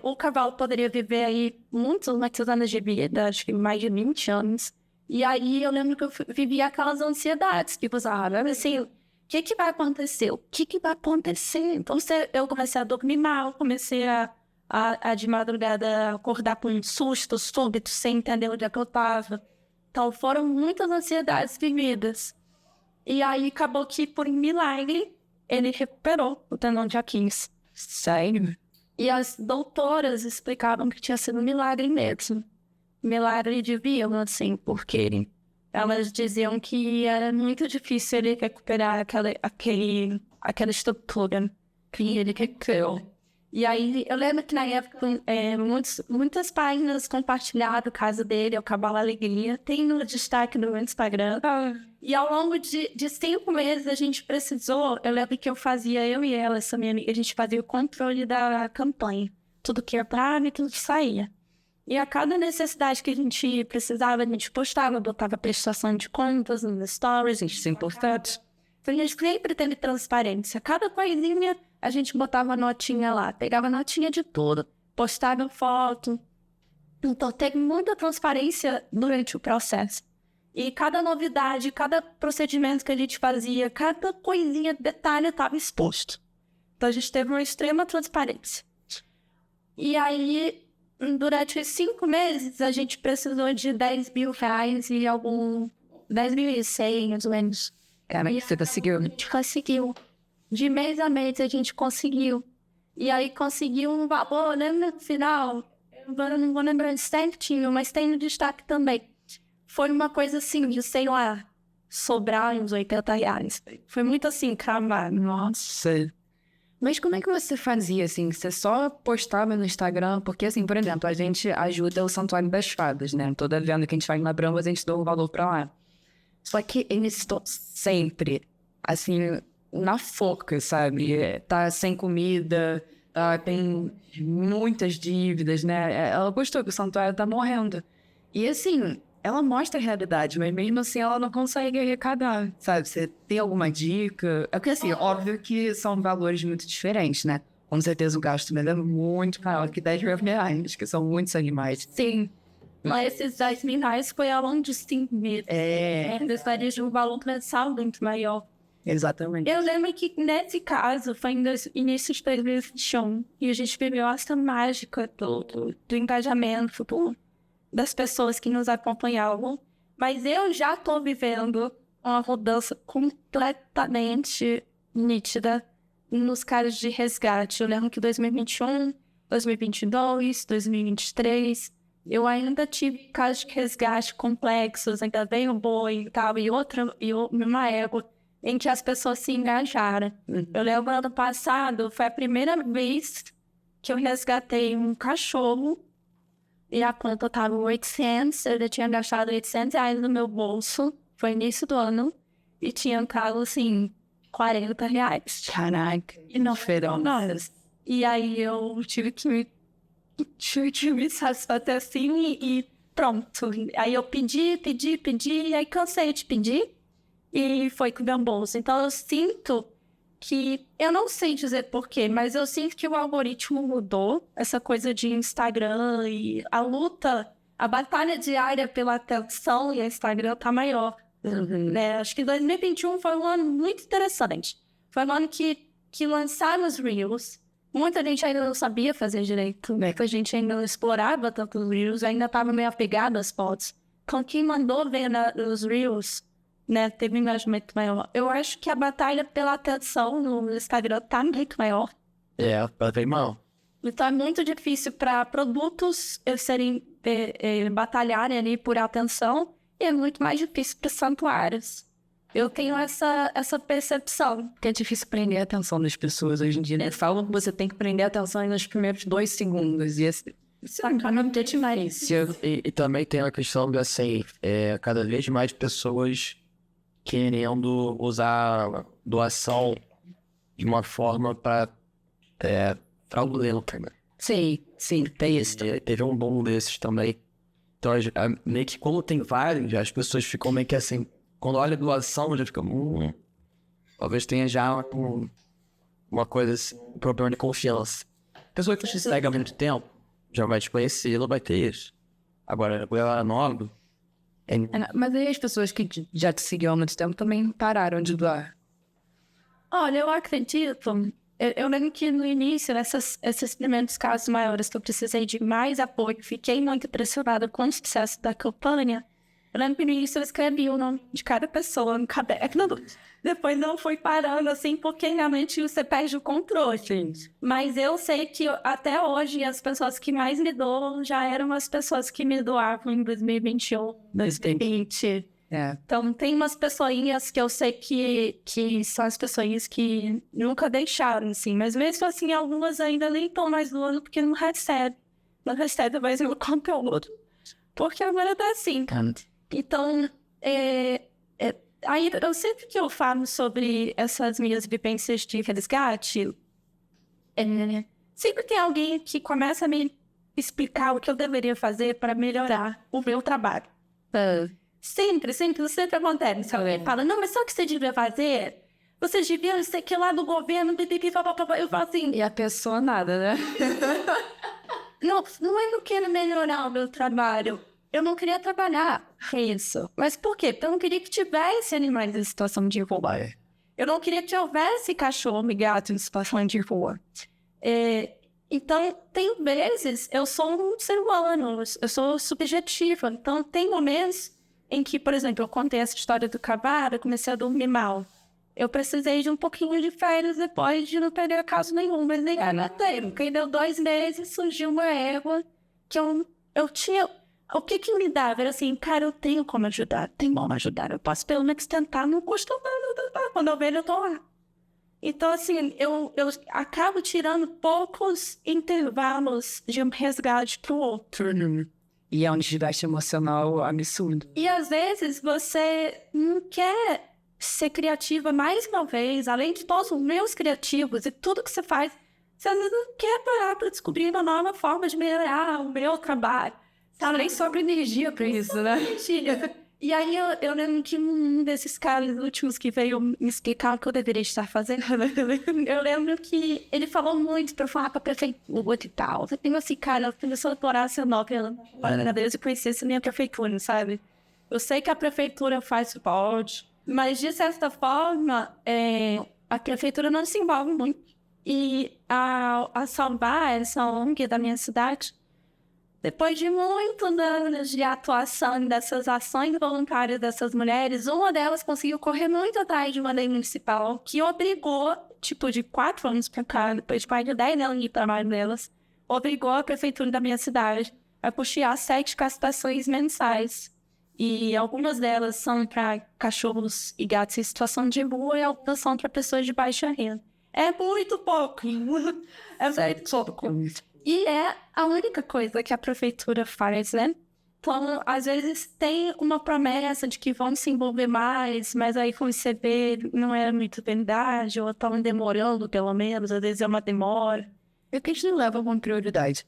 O cavalo poderia viver aí muitos anos de vida, acho que mais de 20 anos. E aí eu lembro que eu vivia aquelas ansiedades, tipo, assim, o que vai acontecer? O que vai acontecer? Então eu comecei a dormir mal, comecei a de madrugada acordar com um susto súbito, sem entender onde é que eu estava. Então foram muitas ansiedades vividas. E aí acabou que, por milagre, ele recuperou o tendão de Aquiles. Sério? E as doutoras explicavam que tinha sido um milagre mesmo. Milagre de vida, assim, porque elas diziam que era muito difícil ele recuperar aquela estrutura que ele recuperou. E aí, eu lembro que na época, muitas páginas compartilharam o caso dele, o Cavalo Alegria, tem no destaque no meu Instagram. E ao longo de 5 meses, a gente precisou, eu lembro que eu e ela, essa minha amiga, a gente fazia o controle da campanha. Tudo que entrava e tudo que saía. E a cada necessidade que a gente precisava, a gente postava, botava prestação de contas nos stories, isso é importante. A gente sempre teve transparência. Cada coisinha, a gente botava notinha lá. Pegava notinha de tudo. Postava foto. Então, teve muita transparência durante o processo. E cada novidade, cada procedimento que a gente fazia, cada coisinha, detalhe estava exposto. Então, a gente teve uma extrema transparência. E aí, durante os 5 meses, a gente precisou de R$10.000 e 10.100, mais ou menos. Cara, você conseguiu? A gente conseguiu. De mês a mês, a gente conseguiu. E aí, conseguiu um valor, né, no final. Agora eu não vou lembrar certinho, mas tem no destaque também. Foi uma coisa assim, de, sei lá, sobrar uns R$80. Foi muito assim, cravado. Nossa. Mas como é que você fazia, assim? Você só postava no Instagram? Porque, assim, por exemplo, a gente ajuda o Santuário das Fadas, né? Toda venda que a gente faz na Brambas, a gente dá um valor pra lá. Só que eles estão sempre, assim, na foca, sabe? Tá sem comida, tem muitas dívidas, né? Ela gostou que o Santuário tá morrendo. E, assim, ela mostra a realidade, mas mesmo assim ela não consegue arrecadar, sabe? Você tem alguma dica? É porque, assim, óbvio que são valores muito diferentes, né? Com certeza o gasto dela é muito maior que R$10.000, que são muitos animais. Sim. Mas esses R$10.000 foi ao longo de 5 meses. Gostaria de um valor mensal muito maior. Exatamente. Eu lembro que nesse caso foi no início de 2021 e a gente viveu essa mágica do engajamento das pessoas que nos acompanhavam. Mas eu já estou vivendo uma mudança completamente nítida nos casos de resgate. Eu lembro que 2021, 2022, 2023... eu ainda tive casos de resgate complexos, ainda veio o boi e tal, e uma égua, em que as pessoas se engajaram. Eu lembro, ano passado, foi a primeira vez que eu resgatei um cachorro, e a conta estava 800, eu já tinha gastado R$800 no meu bolso, foi início do ano, e tinha entrado, assim, R$40. Caraca. E não foram nada. E aí eu tive que me satisfazer assim e pronto. Aí eu pedi, e aí cansei de pedir e foi com o meu bolso. Então eu sinto que, eu não sei dizer porquê, mas eu sinto que o algoritmo mudou, essa coisa de Instagram e a luta, a batalha diária pela atenção e a Instagram tá maior. Né? Acho que 2021 foi um ano muito interessante. Foi um ano que lançaram os Reels. Muita gente ainda não sabia fazer direito, né? A gente ainda não explorava tanto os Reels, ainda estava meio apegado às fotos. Então, quem mandou ver nos Reels, né, teve um engajamento maior. Eu acho que a batalha pela atenção no Instagram tá muito maior. Tá bem mal. Então, é muito difícil para produtos batalharem ali por atenção e é muito mais difícil para santuários. Eu tenho essa percepção. Que é difícil prender a atenção das pessoas hoje em dia, né? Falam que você tem que prender a atenção nos primeiros 2 segundos. E esse Sacanamente demais. E também tem a questão de, assim, cada vez mais pessoas querendo usar doação de uma forma fraudulenta, né? Sim, tem isso. Teve um boom desses também. Então, meio que como tem vários, as pessoas ficam meio que assim, quando olha a doação, já fica, talvez tenha já uma coisa assim, um problema de confiança. A pessoa que te segue há muito tempo, já vai te conhecer, ela vai ter isso. Agora, ela é nova. Mas aí as pessoas que já te seguiam há muito tempo também pararam de doar. Olha, eu acredito. Eu lembro que no início, esses primeiros casos maiores que eu precisei de mais apoio, fiquei muito impressionada com o sucesso da campanha. Eu lembro que no início eu escrevi o nome de cada pessoa no caderno. Depois não fui parando, assim, porque realmente você perde o controle. Sim. Mas eu sei que até hoje as pessoas que mais me doam já eram as pessoas que me doavam em 2021, 2020. Então tem umas pessoinhas que eu sei que são as pessoinhas que nunca deixaram, assim. Mas mesmo assim, algumas ainda nem estão mais doando porque não recebe mais o conteúdo. Porque agora tá assim. Então, aí eu sempre que eu falo sobre essas minhas vivências de resgate, sempre tem alguém que começa a me explicar o que eu deveria fazer para melhorar o meu trabalho. Sempre acontece. Alguém fala, não, mas sabe o que você devia fazer? vocês deviam ser que lá do governo, eu falo assim, E a pessoa nada, né? não é que eu quero melhorar o meu trabalho. Eu não queria trabalhar com isso. Mas por quê? Porque eu não queria que tivesse animais em situação de rua. Eu não queria que houvesse cachorro e gato em situação de rua. Então, tem vezes, eu sou um ser humano, eu sou subjetiva. Então, tem momentos em que, por exemplo, eu contei essa história do cavalo, eu comecei a dormir mal. Eu precisei de um pouquinho de férias depois de não perder caso nenhum, mas nem era tempo. Porque deu 2 meses, surgiu uma égua que eu tinha... O que me dava? Era assim, cara, eu tenho como ajudar, tem como ajudar. Eu posso pelo menos tentar, não custa nada. Quando eu vejo, eu tô lá. Então, assim, eu acabo tirando poucos intervalos de um resgate pro outro. E é um desgaste emocional absurdo. E às vezes você não quer ser criativa mais uma vez, além de todos os meus criativos e tudo que você faz, você às vezes não quer parar para descobrir uma nova forma de melhorar o meu trabalho. Tá, nem sobra energia pra isso, né? E aí eu lembro que um desses caras últimos que veio me explicar o que eu deveria estar fazendo, eu lembro que ele falou muito pra eu falar pra prefeitura e tal. Eu tenho assim, cara, começou a adorar seu nome, para Deus e conhecesse a minha prefeitura, sabe? Eu sei que a prefeitura faz suporte, mas de certa forma, a prefeitura não se envolve muito. E a Salvar, essa ONG da minha cidade, depois de muitos anos de atuação dessas ações voluntárias dessas mulheres, uma delas conseguiu correr muito atrás de uma lei municipal que obrigou, tipo, de 4 anos pra cá, depois de mais de 10 anos de trabalho delas, obrigou a prefeitura da minha cidade a custear 7 castrações mensais. E algumas delas são para cachorros e gatos em situação de rua e algumas são para pessoas de baixa renda. É muito pouco. É muito pouco. E é a única coisa que a prefeitura faz, né? Então, às vezes tem uma promessa de que vão se envolver mais, mas aí quando você vê, não é muito verdade, ou estão demorando, pelo menos, às vezes é uma demora. É que a gente não leva com prioridade.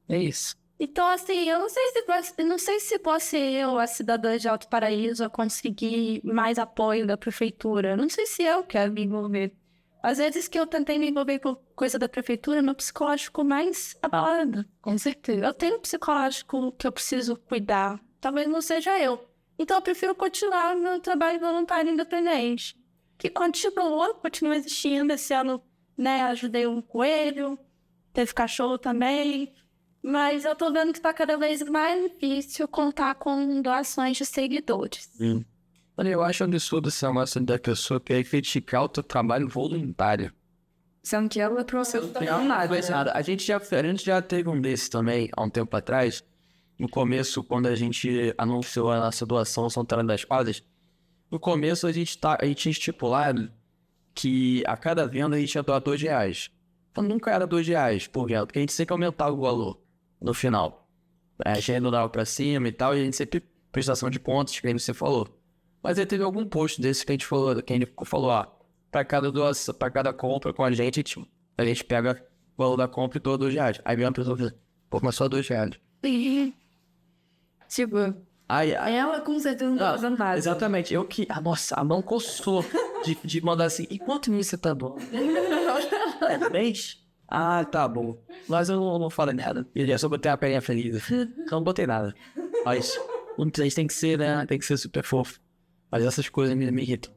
É isso. Então, assim, eu não sei se você, eu, a cidadã de Alto Paraíso, a conseguir mais apoio da prefeitura. Não sei se eu quero me envolver. Às vezes que eu tentei me envolver com coisa da prefeitura, meu psicológico ficou mais abalado. Com certeza. Eu tenho um psicológico que eu preciso cuidar. Talvez não seja eu. Então eu prefiro continuar no trabalho voluntário independente. Que continua existindo. Esse ano, né, ajudei um coelho, teve cachorro também. Mas eu tô vendo que tá cada vez mais difícil contar com doações de seguidores. Olha, eu acho absurdo essa massa da pessoa querer criticar o teu trabalho voluntário. Sendo que ela trouxe o nada. A gente já teve um desse também, há um tempo atrás. No começo, quando a gente anunciou a nossa doação Santana das Quadras, no começo a gente tinha estipulado que a cada venda a gente ia doar R$2. Então nunca era R$2 por venda, porque a gente sempre aumentava o valor no final. A gente dava pra cima e tal, e a gente sempre prestação de contas, que nem você falou. Mas aí teve algum post desse que a gente falou, pra cada doação, pra cada compra com a gente pega o valor da compra e doa R$2. Aí veio uma pessoa e falou, pô, mas só R$2. Tipo, Aí ela com certeza não tá fazendo nada. exatamente, nossa, a mão coçou de mandar assim, e quanto isso você tá doando? É no mês? Ah, tá bom. Mas eu não falei nada. Eu só botei a perninha feliz. Eu não botei nada. Mas a gente tem que ser, né? Tem que ser super fofo. Mas essas coisas me irritam.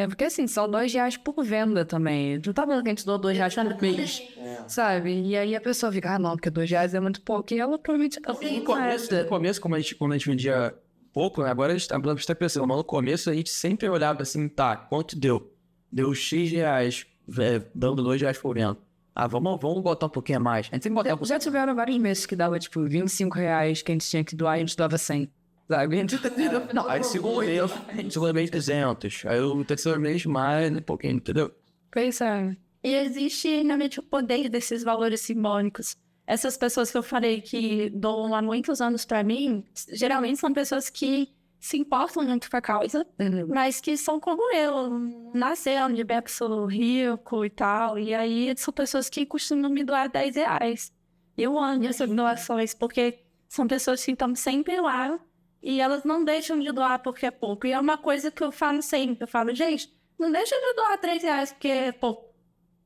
Porque assim, são R$2 por venda também. Tu tá vendo que a gente doa R$2 por mês, sabe? E aí a pessoa fica, não, porque R$2 é muito pouco. E ela provavelmente tá No começo, quando a gente vendia pouco, né? Agora a gente tá pensando, mas no começo a gente sempre olhava assim, tá, quanto deu? Deu X reais, dando R$2 por venda. Ah, vamos botar um pouquinho a mais. A gente sempre botava... Já tiveram vários meses que dava, tipo, R$25 que a gente tinha que doar e a gente doava 100. Sabe? Aí segundo mês 300. Aí o terceiro mês mais, um pouquinho, entendeu? Pois é. E existe realmente o poder desses valores simbólicos. Essas pessoas que eu falei que doam há muitos anos pra mim, geralmente são pessoas que se importam muito com a causa, mas que são como eu, nasceram de berço rico e tal, e aí são pessoas que costumam me doar R$10. Eu amo essas doações, porque são pessoas que estão sempre lá, e elas não deixam de doar porque é pouco. E é uma coisa que eu falo sempre, eu falo, gente, não deixa de doar R$3, porque, pô,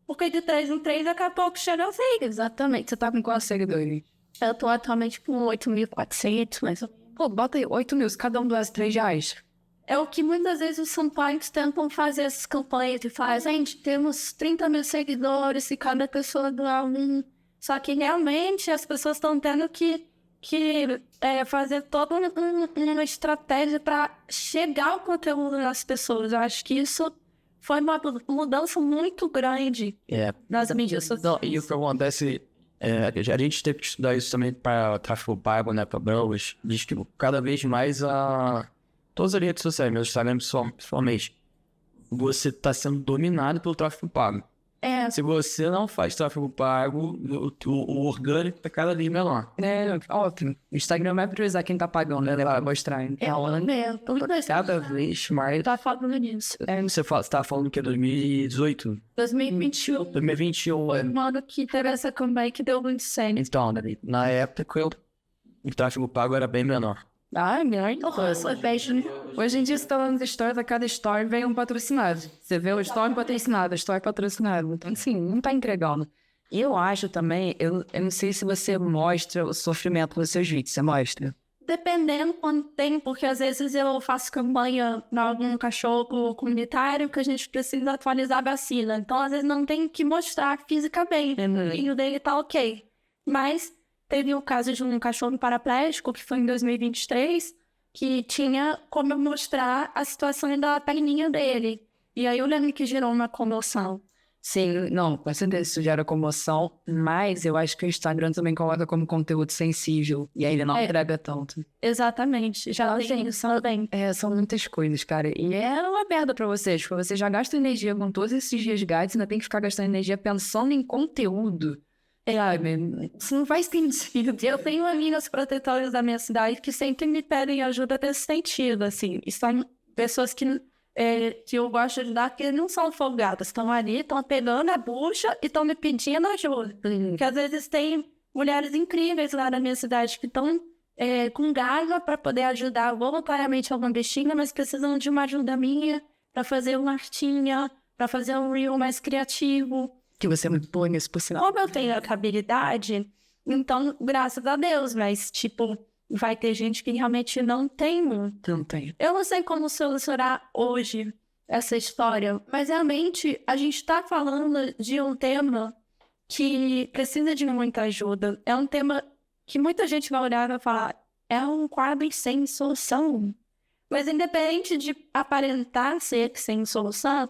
porque de 3 em 3 daqui a pouco chega ao fim. Exatamente. Você tá com quantos seguidores? Eu tô atualmente com 8.400, mas Pô, bota aí 8 mil, se cada um doasse R$3. é o que muitas vezes os São Paulos tentam fazer essas campanhas e fazem, gente, temos 30 mil seguidores e cada pessoa doar um. Só que realmente as pessoas estão tendo que fazer toda uma estratégia para chegar ao conteúdo das pessoas. Eu acho que isso foi uma mudança muito grande nas mídias sociais. E o que acontece, a gente teve que estudar isso também para tráfego pago, né, para blogs. Diz que cada vez mais todas as redes sociais, meu Instagram principalmente, você está sendo dominado pelo tráfego pago. Se você não faz tráfego pago, o orgânico tá cada vez menor. Óbvio. O Instagram vai priorizar quem tá pagando, né? Vai mostrar. Cada vez mais. Tá falando nisso. Você tá falando que é 2018? 2021. 2021. No ano que teve essa campanha que deu muito certo. Então, na época, o tráfego pago era bem menor. Nossa, beijo. Hoje em dia, você tá falando de stories, a cada story vem um patrocinado. Você vê o story patrocinado, story patrocinado. Então, assim, não tá entregando. E eu acho também, eu não sei se você mostra o sofrimento nos seus vídeos, você mostra? Dependendo quando tem, porque às vezes eu faço campanha para algum cachorro comunitário que a gente precisa atualizar a vacina. Então, às vezes não tem que mostrar fisicamente. E o dele tá ok. Mas teve o caso de um cachorro paraplégico, que foi em 2023, que tinha como mostrar a situação da perninha dele. E aí eu lembro que gerou uma comoção. Sim, não, com certeza isso gera comoção, mas eu acho que o Instagram também coloca como conteúdo sensível, e aí ele não entrega tanto. Exatamente, já tem isso também. São muitas coisas, cara, e é uma merda pra vocês, porque você já gasta energia com todos esses resgates, ainda tem que ficar gastando energia pensando em conteúdo. Isso não faz sentido. Eu tenho amigas protetoras da minha cidade que sempre me pedem ajuda nesse sentido, assim. E são pessoas que eu gosto de ajudar, que não são folgadas. Estão ali, estão pegando a bucha e estão me pedindo ajuda. Porque às vezes tem mulheres incríveis lá na minha cidade que estão com garra para poder ajudar voluntariamente alguma bichinha, mas precisam de uma ajuda minha para fazer uma artinha, para fazer um reel mais criativo. Que você é muito boa nisso, por sinal. Como eu tenho a habilidade, então, graças a Deus, mas, tipo, vai ter gente que realmente não tem muito. Não tem. Eu não sei como solucionar hoje essa história, mas realmente a gente está falando de um tema que precisa de muita ajuda. É um tema que muita gente vai olhar e vai falar, é um quadro sem solução. Mas independente de aparentar ser sem solução,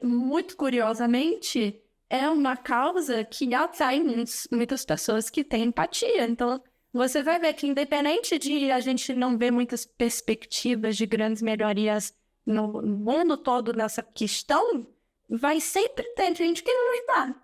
muito curiosamente, é uma causa que atrai muitas pessoas que têm empatia. Então, você vai ver que independente de a gente não ver muitas perspectivas de grandes melhorias no mundo todo nessa questão, vai sempre ter gente que não está.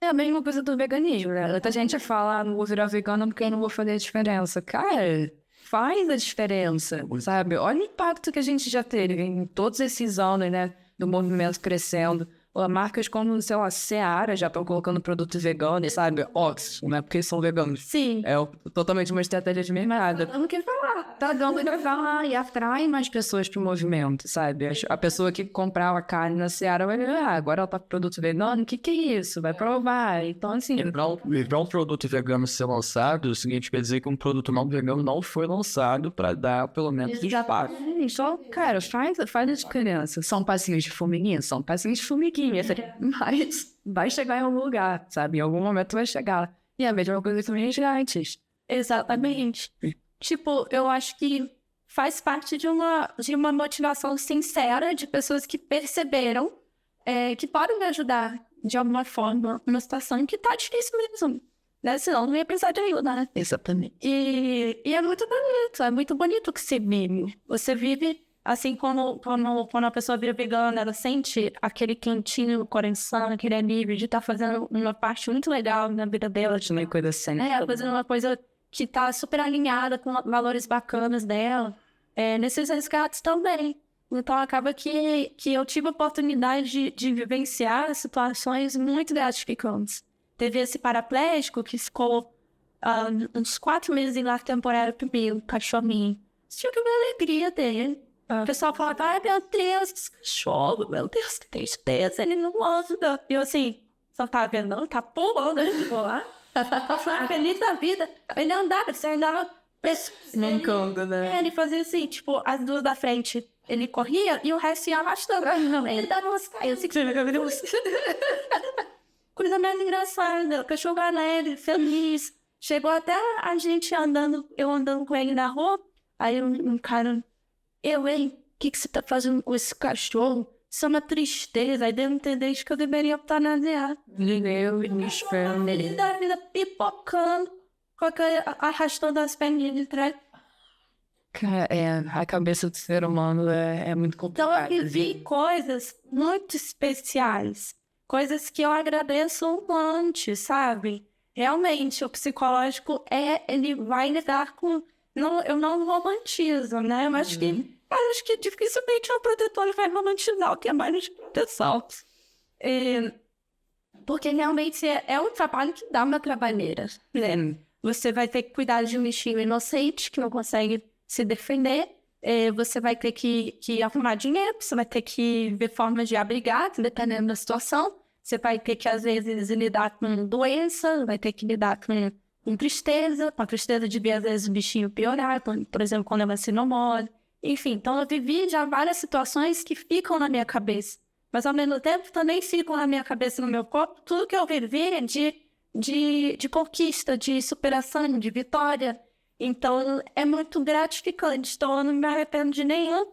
É a mesma coisa do veganismo, né? Muita gente fala, não vou virar vegana porque eu não vou fazer a diferença. Cara, faz a diferença, sabe? Olha o impacto que a gente já teve em todos esses anos, né? Do movimento crescendo. Marcas como, sei lá, Seara já estão colocando produtos veganos, sabe? Óbvio, né? Porque são veganos. Sim. É totalmente uma estratégia de mercado. Não quer falar. Tá dando pra falar e atrai mais pessoas pro movimento, sabe? A pessoa que comprava carne na Seara vai ver, agora ela tá com produto vegano, o que é isso? Vai provar. Então, assim... Para um produto vegano ser lançado, o seguinte quer dizer que um produto não vegano não foi lançado para dar, pelo menos, espaço. Só, cara, faz a diferença. São passinhos de formiguinha? São passinhos de formiguinha. Mas vai chegar em algum lugar, sabe? Em algum momento vai chegar. E a mesma coisa também resgates. Exatamente. Tipo, eu acho que faz parte de uma motivação sincera de pessoas que perceberam que podem me ajudar de alguma forma numa situação que tá difícil mesmo. Né? Senão não ia precisar de ajuda, né? Exatamente. E é muito bonito que você vive. Você vive assim como quando a pessoa vira vegana, ela sente aquele quentinho no coração, aquele alívio de estar fazendo uma parte muito legal na vida dela. De uma coisa assim. Fazendo uma coisa que tá super alinhada com valores bacanas dela. Nesses resgates também. Então acaba que eu tive a oportunidade de vivenciar situações muito gratificantes. Teve esse paraplégico que ficou uns 4 meses em lar temporário comigo, cachorrinho. Tive uma alegria dele. O pessoal falava, ai, meu Deus, esse cachorro, meu Deus, que tristeza, ele não anda. E eu assim, só tava vendo, não, tá pulando, ele ficou lá. Eu falei, feliz da vida. Ele andava, você andava... Brincando, né? Ele fazia assim, tipo, as duas da frente, ele corria e o resto ia arrastando. Ele dava umas caídas, assim, coisa mais engraçada, o cachorro alegre, feliz. Chegou até a gente andando, eu andando com ele na rua, aí um cara, hein, o que você tá fazendo com esse cachorro? Isso é uma tristeza, aí deu a entender que eu deveria eutanasiar. Ele da vida pipocando, arrastando as perninhas de trás. Cara, a cabeça do ser humano é muito Então complicada. eu vivi coisas muito especiais, coisas que eu agradeço antes, sabe? Realmente, o psicológico ele vai lidar com... Não, eu não romantizo, né? Eu acho que dificilmente um protetor vai romantizar o que é mais de proteção. Porque realmente é um trabalho que dá uma trabalheira, né? Você vai ter que cuidar de um bichinho inocente que não consegue se defender. Você vai ter que arrumar dinheiro, você vai ter que ver formas de abrigar, dependendo da situação. Você vai ter que, às vezes, lidar com doença, vai ter que lidar com tristeza, com a tristeza de ver, às vezes, o bichinho piorar, por exemplo, quando ela se namora. Enfim, então eu vivi já várias situações que ficam na minha cabeça. Mas, ao mesmo tempo, também ficam na minha cabeça e no meu corpo tudo que eu vivi de conquista, de superação, de vitória. Então, é muito gratificante. Então, eu não me arrependo de nenhum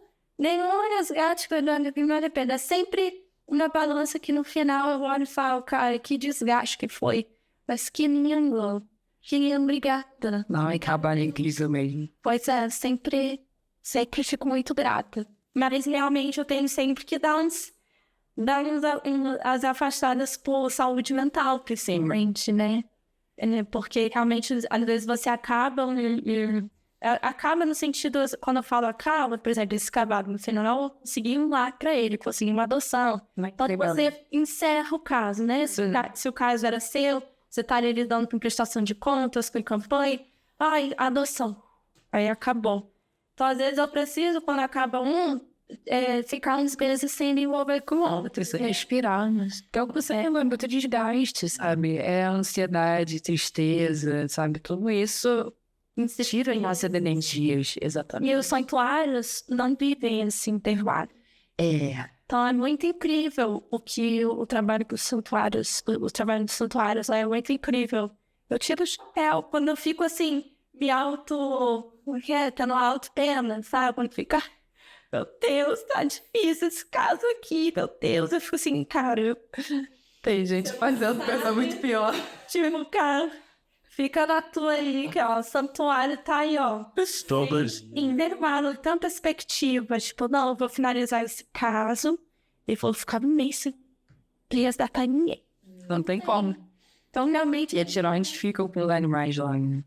resgate que eu não me arrependo. É sempre uma balança que, no final, eu olho e falo, cara, que desgaste que foi. Mas que lindo. Que obrigada. Não, é trabalho incrível mesmo. Pois é, sempre fico muito grata. Mas, realmente, eu tenho sempre que dar as afastadas por saúde mental, principalmente, né? Porque realmente, às vezes, você acaba no sentido, quando eu falo acaba, por exemplo, esse cavalo, você não conseguiu um lar para ele, conseguiu uma adoção. Então, você encerra o caso, né? Se o caso era seu, você está ali lidando com prestação de contas, com campanha, adoção. Aí acabou. Então, às vezes, eu preciso, quando acaba ficar uns meses sem me envolver com outros, respirar, mas Então, você é muito desgaste, sabe? É ansiedade, tristeza, sabe? Tudo isso tira nossas energias, exatamente. E os santuários não vivem esse intervalo. Então é muito incrível o trabalho dos santuários, o trabalho dos santuários é muito incrível. Eu tiro o chapéu quando eu fico assim, tendo auto-pena, sabe? Quando fica, meu Deus, tá difícil esse caso aqui, meu Deus. Eu fico assim, cara, Tem gente fazendo coisa muito pior. tipo, cara, fica na tua aí, que ó, o santuário tá aí, ó. Todas. Intervalo, tão perspectiva, tipo, não, eu vou finalizar esse caso e vou ficar no mês sem resgatar ninguém. Não tem como. Então, realmente, E eles geralmente ficam com os animais lá, né?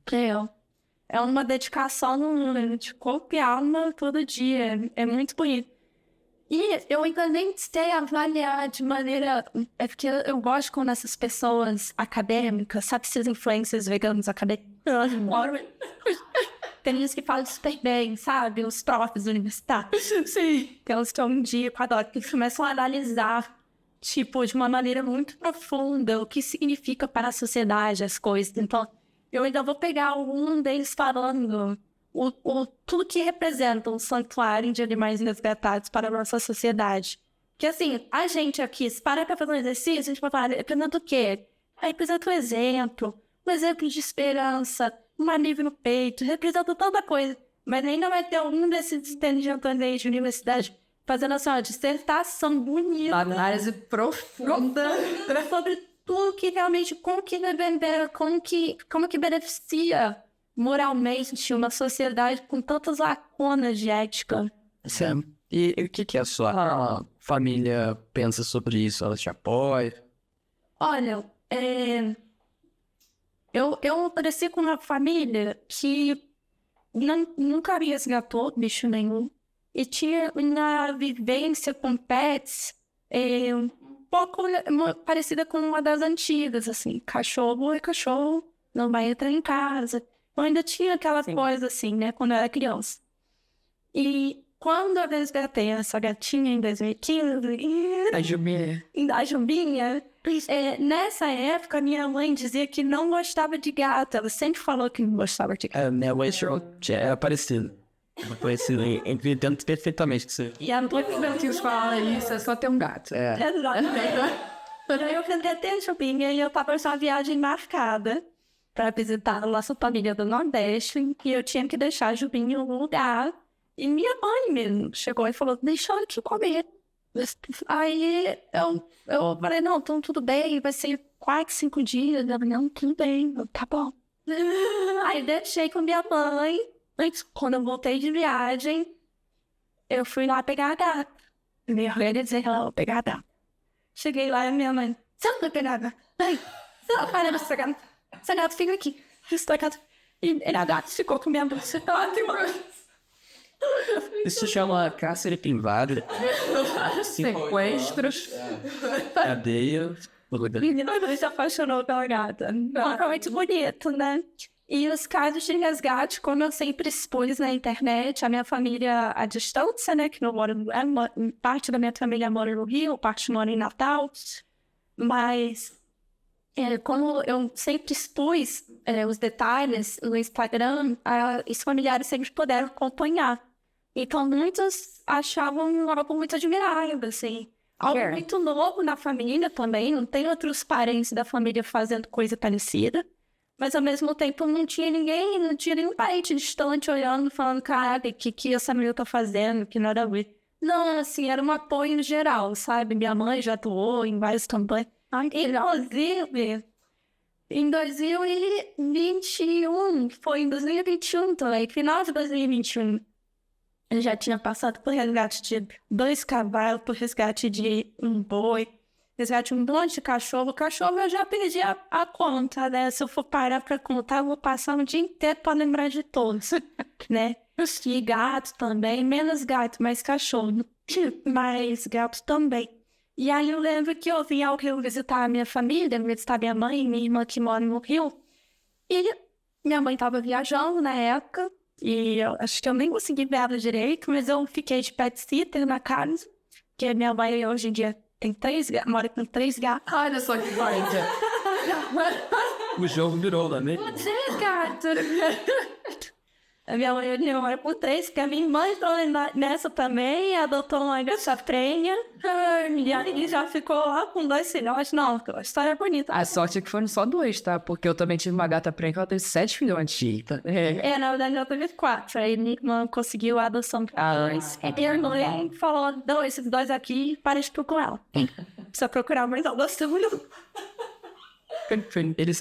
é uma dedicação de corpo e alma todo dia. É muito bonito. E eu ainda nem sei avaliar de maneira... É porque eu gosto quando essas pessoas acadêmicas, sabe, esses influencers veganos acadêmicos, tem uns que falam super bem, sabe? Os profs universitários. Sim. Tem uns que eu indico, adoro, que começam a analisar, tipo, de uma maneira muito profunda o que significa para a sociedade as coisas. Então, eu ainda vou pegar algum deles falando tudo que representa um santuário de animais resgatados para a nossa sociedade. Que assim, a gente aqui, se parar para fazer um exercício, a gente vai falar, representa o quê? Aí representa um exemplo de esperança, um alívio no peito, representa tanta coisa. Mas ainda vai ter algum desses inteligentes de universidade fazendo assim, uma dissertação bonita. Análise profunda. Sobre tudo que realmente, como que beneficia moralmente uma sociedade com tantas lacunas de ética. Sam, e o que a sua família pensa sobre isso? Ela te apoia? Olha, eu cresci com uma família que nunca resgatou bicho nenhum e tinha uma vivência com pets um pouco parecida com uma das antigas, assim, cachorro é cachorro, não vai entrar em casa. Eu ainda tinha aquela coisa assim, né, quando eu era criança. E quando eu resgatei essa gatinha em 2015, A Jubinha. da Jumbinha, nessa época minha mãe dizia que não gostava de gato. Ela sempre falou que não gostava de gato. Minha mãe é parecido. Entendo perfeitamente que você... E a mãe Que os falam isso, é só ter um gato. Exatamente. Aí eu resgatei a Jumbinha e eu tava com uma viagem marcada para visitar a nossa família do Nordeste, e eu tinha que deixar a Jumbinha em algum lugar. E minha mãe mesmo chegou e falou, deixa ela aqui comer. Aí eu falei, não, então tudo bem, vai ser 4, 5 dias. Ela, não, tudo bem, eu, tá bom. Aí deixei com minha mãe. Quando eu voltei de viagem, eu fui lá pegar a gata. Me organizei lá, vou pegar a gata. Cheguei lá e minha mãe, você não vai pegar a gata? Você não para dessa gata. Essa gata fica aqui. Essa gata. E a gata ficou com minha mãe. Isso se chama cárcere privado. Sequestros. Cadeia. Minha mãe se apaixonou pela gata. Foi muito bonito, né? E os casos de resgate, como eu sempre expus na internet, a minha família à distância, né? Que não mora parte da minha família mora no Rio, parte mora em Natal. Mas, como eu sempre expus os detalhes no Instagram, os familiares sempre puderam acompanhar. Então, muitos achavam algo muito admirável, assim. Algo muito novo na família também. Não tem outros parentes da família fazendo coisa parecida. Mas, ao mesmo tempo, não tinha nenhum parente distante olhando, falando, caraca, o que essa menina tá fazendo, que nada a ver. Não, assim, era um apoio geral, sabe? Minha mãe já atuou em várias campanhas. Inclusive, em 2021, foi em 2021 também, final de 2021, eu já tinha passado por resgate de 2 cavalos, por resgate de um boi, resgate de um monte de cachorro. Cachorro eu já perdi a conta, né? Se eu for parar pra contar, eu vou passar um dia inteiro pra lembrar de todos, né? E gato também, menos gato, mais cachorro. Mas gato também. E aí eu lembro que eu vim ao Rio visitar a minha família, visitar minha mãe e minha irmã que moram no Rio. E minha mãe tava viajando na época, e eu acho que eu nem consegui ver ela direito, mas eu fiquei de pet sitter na casa, porque minha mãe hoje em dia tem mora com 3 gatos. Olha só que coisa. O jogo virou, não é mesmo? 3 gatos. A minha mãe mora com 3, porque a minha irmã entrou nessa também, adotou uma gata-prenha, e aí já ficou lá com 2 filhotes. Não, a história é bonita. A sorte é que foram só 2, tá? Porque eu também tive uma gata prenha que ela teve 7 filhotes. Na verdade, ela teve 4. Aí minha irmã conseguiu a adoção pra 2. E minha irmã falou, não, esses 2 aqui, para de procurar. Precisa procurar mais adoção, não.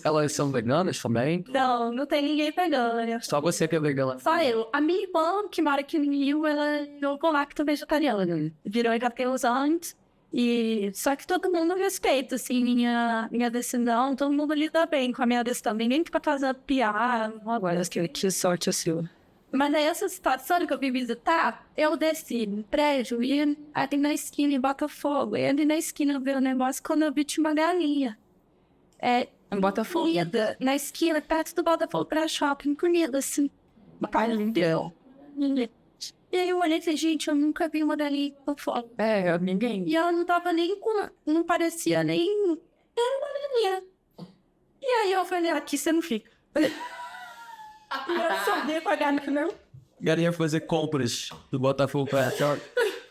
Elas são veganas também? Não tem ninguém pegando, né? Só você que é vegana. Só eu. A minha irmã, que mora aqui no Rio, ela jogou lacto vegetariana. Virou já tem uns anos. E só que todo mundo respeita, assim, minha decisão. Todo mundo lida bem com a minha decisão. Ninguém fica fazendo piada. Agora, que sorte a sua. Mas nessa situação que eu vim visitar, eu desci no prédio e ali na esquina em Botafogo. E ali na esquina eu vi um negócio quando eu vi tinha uma galinha. Em Botafogo. Comida, na esquina, perto do Botafogo para shopping, comida assim. Caralho. E aí eu olhei e falei, gente, eu nunca vi uma galinha com fome. Ninguém. E ela não tava nem com. Não parecia nem. Era uma galinha. E aí eu falei, aqui você não fica. Eu soube com a galinha, não. Galinha fazer compras do Botafogo para shopping.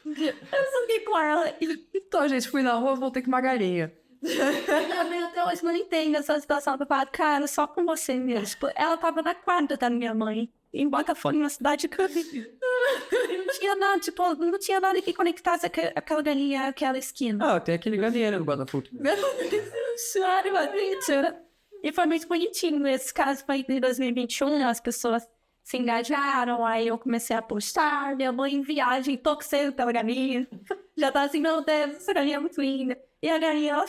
Eu subi com ela. Então, gente, fui na rua, voltei com uma galinha. Até hoje não entendo essa situação. Eu falo, cara, só com você mesmo. Tipo, ela tava na quadra da minha mãe, em Botafogo, numa cidade que eu vi. Não tinha nada, tipo, não tinha nada que conectasse aquela galinha àquela esquina. Tem aquele galinheiro no Botafogo. Sério, mentira. E foi muito bonitinho. Esse caso foi em 2021, as pessoas se engajaram, aí eu comecei a postar, minha mãe em viagem, torcendo pela galinha. Já tá assim, meu Deus, essa galinha é muito linda. E a galinha, a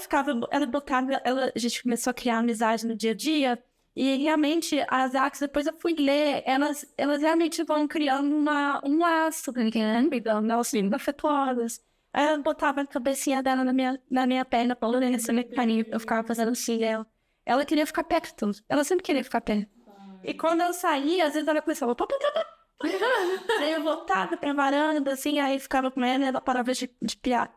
gente começou a criar amizade no dia a dia, e realmente as artes, depois eu fui ler, elas realmente vão criando um laço, elas ficam afetuosas. Aí eu botava a cabecinha dela na minha perna, falando nesse meu carinho, eu ficava fazendo assim, ela queria ficar perto, ela sempre queria ficar perto. E quando eu saía, às vezes ela começava, Aí eu voltava pra varanda, assim, aí ficava com ela e ela parava de piar.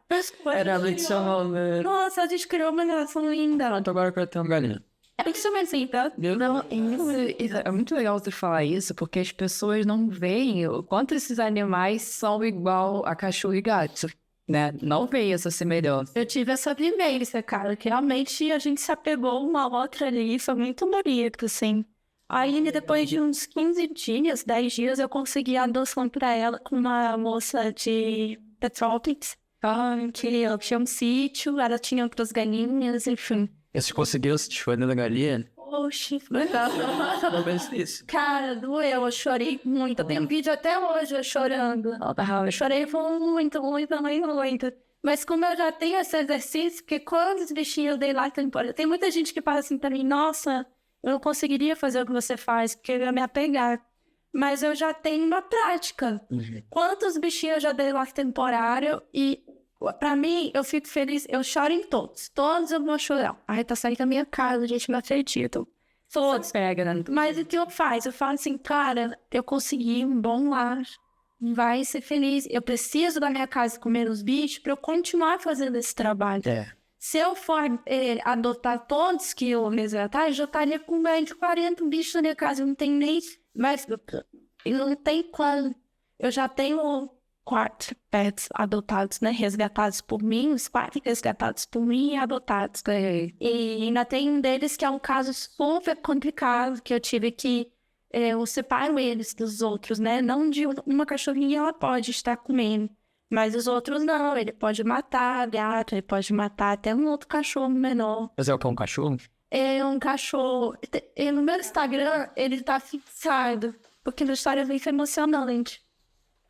Era legal, né? Nossa, a gente criou uma relação linda. Agora eu quero ter uma galinha. É isso mesmo, tá? Não, isso é muito legal você falar isso, porque as pessoas não veem o quanto esses animais são igual a cachorro e gato, né? Não veem essa semelhança. Eu tive essa vivência, cara, que realmente a gente se apegou uma à outra ali, foi muito bonito, assim. Aí, depois de uns 15 dias, 10 dias, eu consegui a adoção pra ela com uma moça de Petrópolis, que ela tinha um sítio, ela tinha outras galinhas, enfim. Você conseguiu se desfazer da galinha? Oxi, Não pense nisso. cara, doeu, eu chorei muito. Eu tenho vídeo até hoje eu chorando. Eu chorei muito, muito, muito, muito. Mas como eu já tenho esse exercício, porque quando os bichinhos eu dei lá temporada, tem muita gente que fala assim pra mim, nossa, eu não conseguiria fazer o que você faz, porque eu ia me apegar. Mas eu já tenho uma prática. Quantos bichinhos eu já dei lá temporário e pra mim, eu fico feliz, eu choro em todos. Todos eu vou chorar. Aí tá saindo da minha casa, gente, não acredito. Todos. Pega, né? Mas o que eu faço? Eu falo assim, cara, eu consegui um bom lar. Vai ser feliz. Eu preciso da minha casa com menos bichos pra eu continuar fazendo esse trabalho. Se eu for adotar todos que eu resgatar, eu já estaria com mais de 40 bichos na minha casa. Eu não tenho nem... Mas eu não tenho quando. Eu já tenho 4 pets adotados, né? Resgatados por mim, os 4 resgatados por mim e adotados. E ainda tem um deles que é um caso super complicado, que eu tive que... eu separo eles dos outros, né? Não de uma cachorrinha, ela pode estar comendo. Mas os outros não, ele pode matar gato, ele pode matar até um outro cachorro menor. Mas é o que? Um cachorro? É um cachorro... no meu Instagram, ele tá fixado, porque a história é bem emocionante.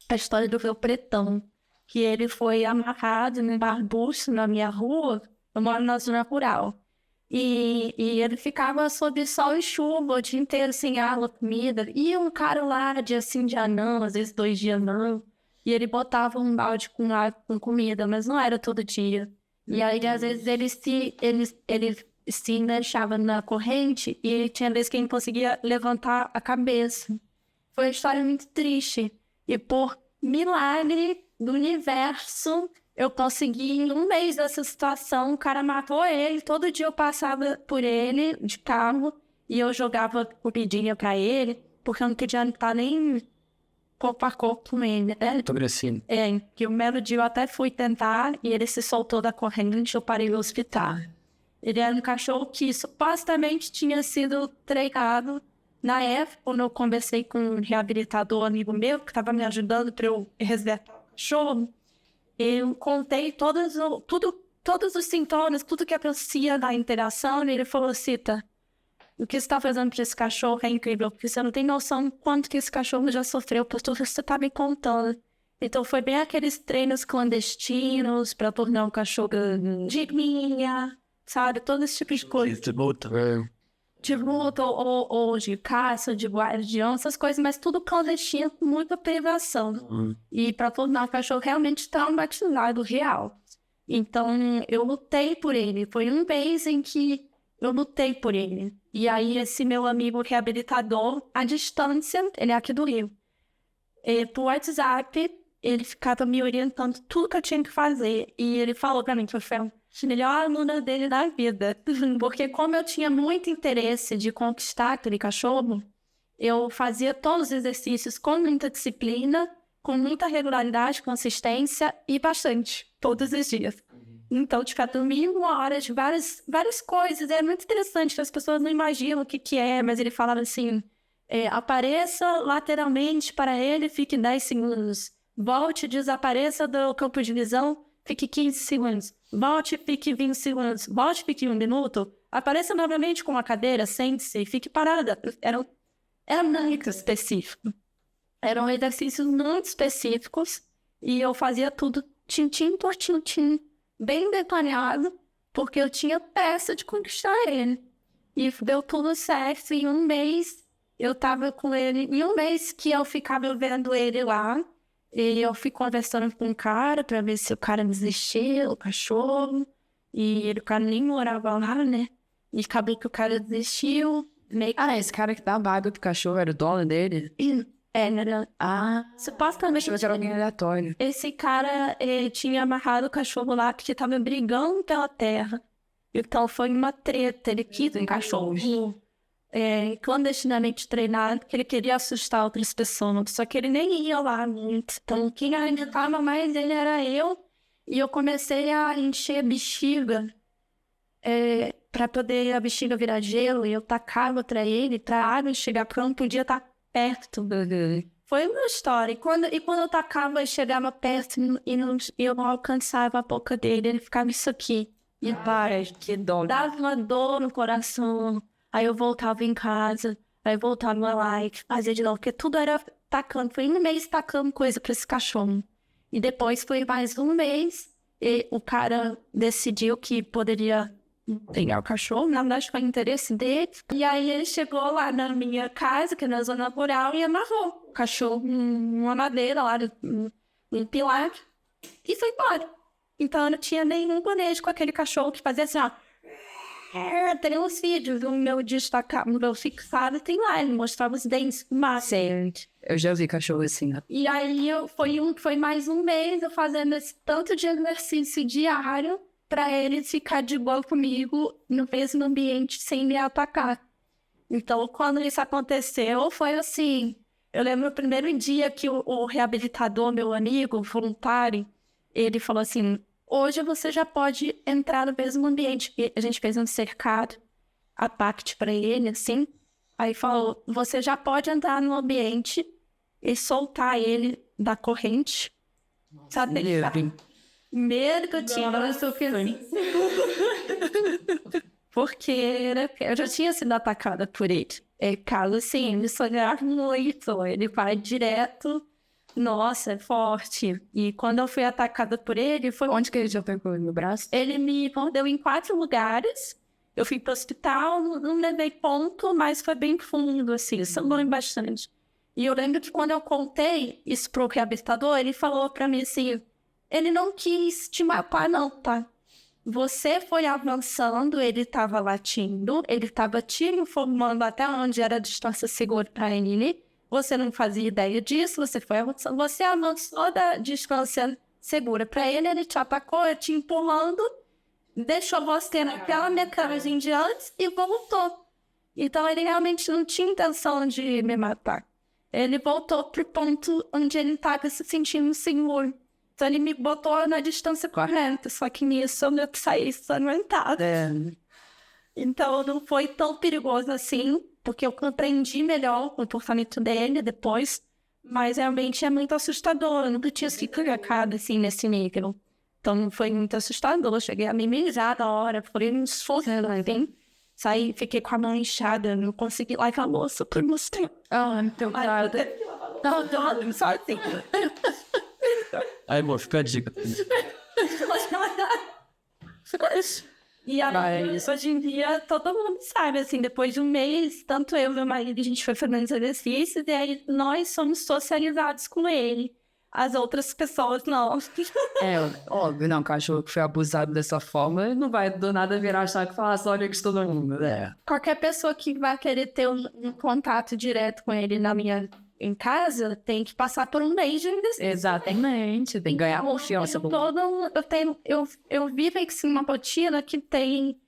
A história do meu pretão, que ele foi amarrado num arbusto na minha rua. Eu moro na zona rural. E ele ficava sob sol e chuva o dia inteiro, sem água, comida. E um cara lá, dia sim, dia não, às vezes 2 dias não. E ele botava um balde com água, com comida, mas não era todo dia. E aí, às vezes, ele se deixava na corrente e tinha vezes que ele não conseguia levantar a cabeça. Foi uma história muito triste. E por milagre do universo, eu consegui, em um mês dessa situação, o cara matou ele. Todo dia eu passava por ele de carro e eu jogava comidinha pra ele, porque eu não podia estar nem corpo a corpo com ele, né? Tô agressivo. Que o primeiro dia eu até fui tentar e ele se soltou da corrente e eu parei no hospital. Ele era um cachorro que supostamente tinha sido treinado. Na época, quando eu conversei com um reabilitador amigo meu, que estava me ajudando para eu resgatar o cachorro, eu contei todos os sintomas, tudo que acontecia na interação, e ele falou, Cita, o que você está fazendo para esse cachorro é incrível, porque você não tem noção quanto que esse cachorro já sofreu por tudo que você está me contando. Então foi bem aqueles treinos clandestinos para tornar o cachorro de minha, sabe? Todo esse tipo de coisa. De luta ou de caça, de guardião, essas coisas, mas tudo clandestino, com muita privação. E para tornar o cachorro realmente traumatizado, real. Então, eu lutei por ele. Foi um mês em que eu lutei por ele. E aí, esse meu amigo reabilitador, à distância, ele é aqui do Rio, por WhatsApp, ele ficava me orientando tudo que eu tinha que fazer. E ele falou para mim que eu fui a melhor aluna dele da vida. Porque como eu tinha muito interesse de conquistar aquele cachorro, eu fazia todos os exercícios com muita disciplina, com muita regularidade, consistência e bastante, todos os dias. Então, tipo, eu dormia 1 hora de várias coisas. É muito interessante que as pessoas não imaginam o que é, mas ele falava assim, apareça lateralmente para ele, fique 10 segundos. Volte, desapareça do campo de visão, fique 15 segundos. Volte, fique 20 segundos. Volte, fique 1 minuto. Apareça novamente com a cadeira, sente-se e fique parada. Era muito específico. Eram exercícios muito específicos e eu fazia tudo tintim por tintim, bem detalhado, porque eu tinha pressa de conquistar ele. E deu tudo certo. Em 1 mês, eu tava com ele. Em 1 mês que eu ficava vendo ele lá, e eu fui conversando com um cara pra ver se o cara desistia, o cachorro. E o cara nem morava lá, né? E acabou que o cara desistiu. Esse cara que dá vaga pro cachorro era o dono dele? Era. Supostamente Mas era alguém aleatório. esse cara tinha amarrado o cachorro lá porque tava brigando pela terra. Então foi uma treta. Ele quis um cachorro clandestinamente treinado, porque ele queria assustar outras pessoas. Só que ele nem ia lá muito. Então quem alimentava mais ele era eu. E eu comecei a encher a bexiga para poder a bexiga virar gelo. E eu tacava para ele, para a água chegar, porque eu não podia estar perto. Foi uma história. E quando eu tacava e chegava perto e eu não alcançava a boca dele, ele ficava isso aqui. E pai, que dó. Dava uma dor no coração. Aí eu voltava em casa, aí voltava lá e fazia de novo, porque tudo era tacando. Foi um mês tacando coisa pra esse cachorro. E depois foi mais um mês, e o cara decidiu que poderia pegar o cachorro, na verdade foi o interesse dele. E aí ele chegou lá na minha casa, que é na zona rural, e amarrou o cachorro numa madeira lá, num pilar, e foi embora. Então eu não tinha nenhum manejo com aquele cachorro que fazia assim, ó. Tem uns vídeos do meu destacado, no meu fixado, tem lá, ele mostrava os dentes. Mas eu já vi cachorro assim, né? E aí foi mais um mês eu fazendo esse tanto de exercício diário para ele ficar de boa comigo no mesmo ambiente sem me atacar. Então, quando isso aconteceu, foi assim. Eu lembro o primeiro dia que o reabilitador, meu amigo, voluntário, ele falou assim: hoje você já pode entrar no mesmo ambiente. E a gente fez um cercado, a parte para ele, assim. Aí falou, você já pode entrar no ambiente e soltar ele da corrente. Sabe? Medo que eu tinha. Porque né, eu já tinha sido atacada por ele. Caso assim, me sonhar muito. Ele vai direto. Nossa, é forte. E quando eu fui atacada por ele, foi... Onde que ele já pegou no braço? Ele me mordeu em 4 lugares. Eu fui pro hospital, não levei ponto, mas foi bem fundo, assim, sangrou bastante. E eu lembro que quando eu contei isso pro reabilitador, ele falou pra mim assim, ele não quis te matar não, tá? Você foi avançando, ele tava latindo, ele tava te informando até onde era a distância segura pra ele. Você não fazia ideia disso, você foi avançando. Você avançou da distância segura pra ele, ele te atacou, te empurrando, deixou você naquela metragem de antes e voltou. Então ele realmente não tinha intenção de me matar. Ele voltou pro ponto onde ele estava se sentindo seguro. Então ele me botou na distância correta, só que nisso eu saí sanguentada. Então não foi tão perigoso assim, porque eu compreendi melhor o comportamento dele depois, mas realmente é muito assustador. Eu nunca tinha sido colocada assim nesse nível. Então foi muito assustador. Eu cheguei a me mijar na hora, falei um esforço, né? Saí, fiquei com a mão inchada, não consegui lavar a louça por muito tempo. Então nada. Não, só assim. Aí, amor, fica a dica. E hoje em dia, todo mundo sabe, assim, depois de um mês, tanto eu e meu marido, a gente foi fazendo exercícios, e aí nós somos socializados com ele. As outras pessoas, não. Óbvio, não, cachorro que foi abusado dessa forma, não vai do nada virar achar que falar só de todo mundo, né? Qualquer pessoa que vai querer ter um contato direto com ele em casa, tem que passar por um mês de exercício. Exatamente, tem que ganhar confiança. Eu vivo em uma rotina que tem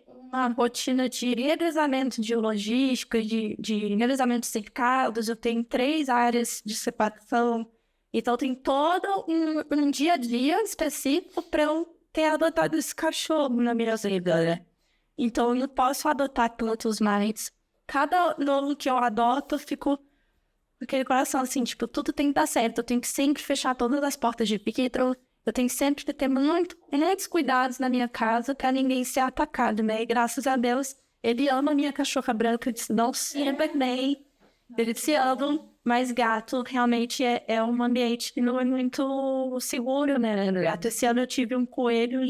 uma rotina de revezamento de logística, de revezamento de cercados. Eu tenho 3 áreas de separação. Então tem todo um dia a dia específico para eu ter adotado esse cachorro na minha vida, né? Então eu não posso adotar tantos mais. Cada novo que eu adoto, eu fico aquele coração assim, tipo, tudo tem que dar certo. Eu tenho que sempre fechar todas as portas de vidro. Eu tenho sempre que ter muitos cuidados na minha casa para ninguém ser atacado, né? E graças a Deus, ele ama a minha cachorra branca, não se bem. Eles se amam, mas gato realmente é um ambiente que não é muito seguro, né? Gato, esse ano eu tive um coelho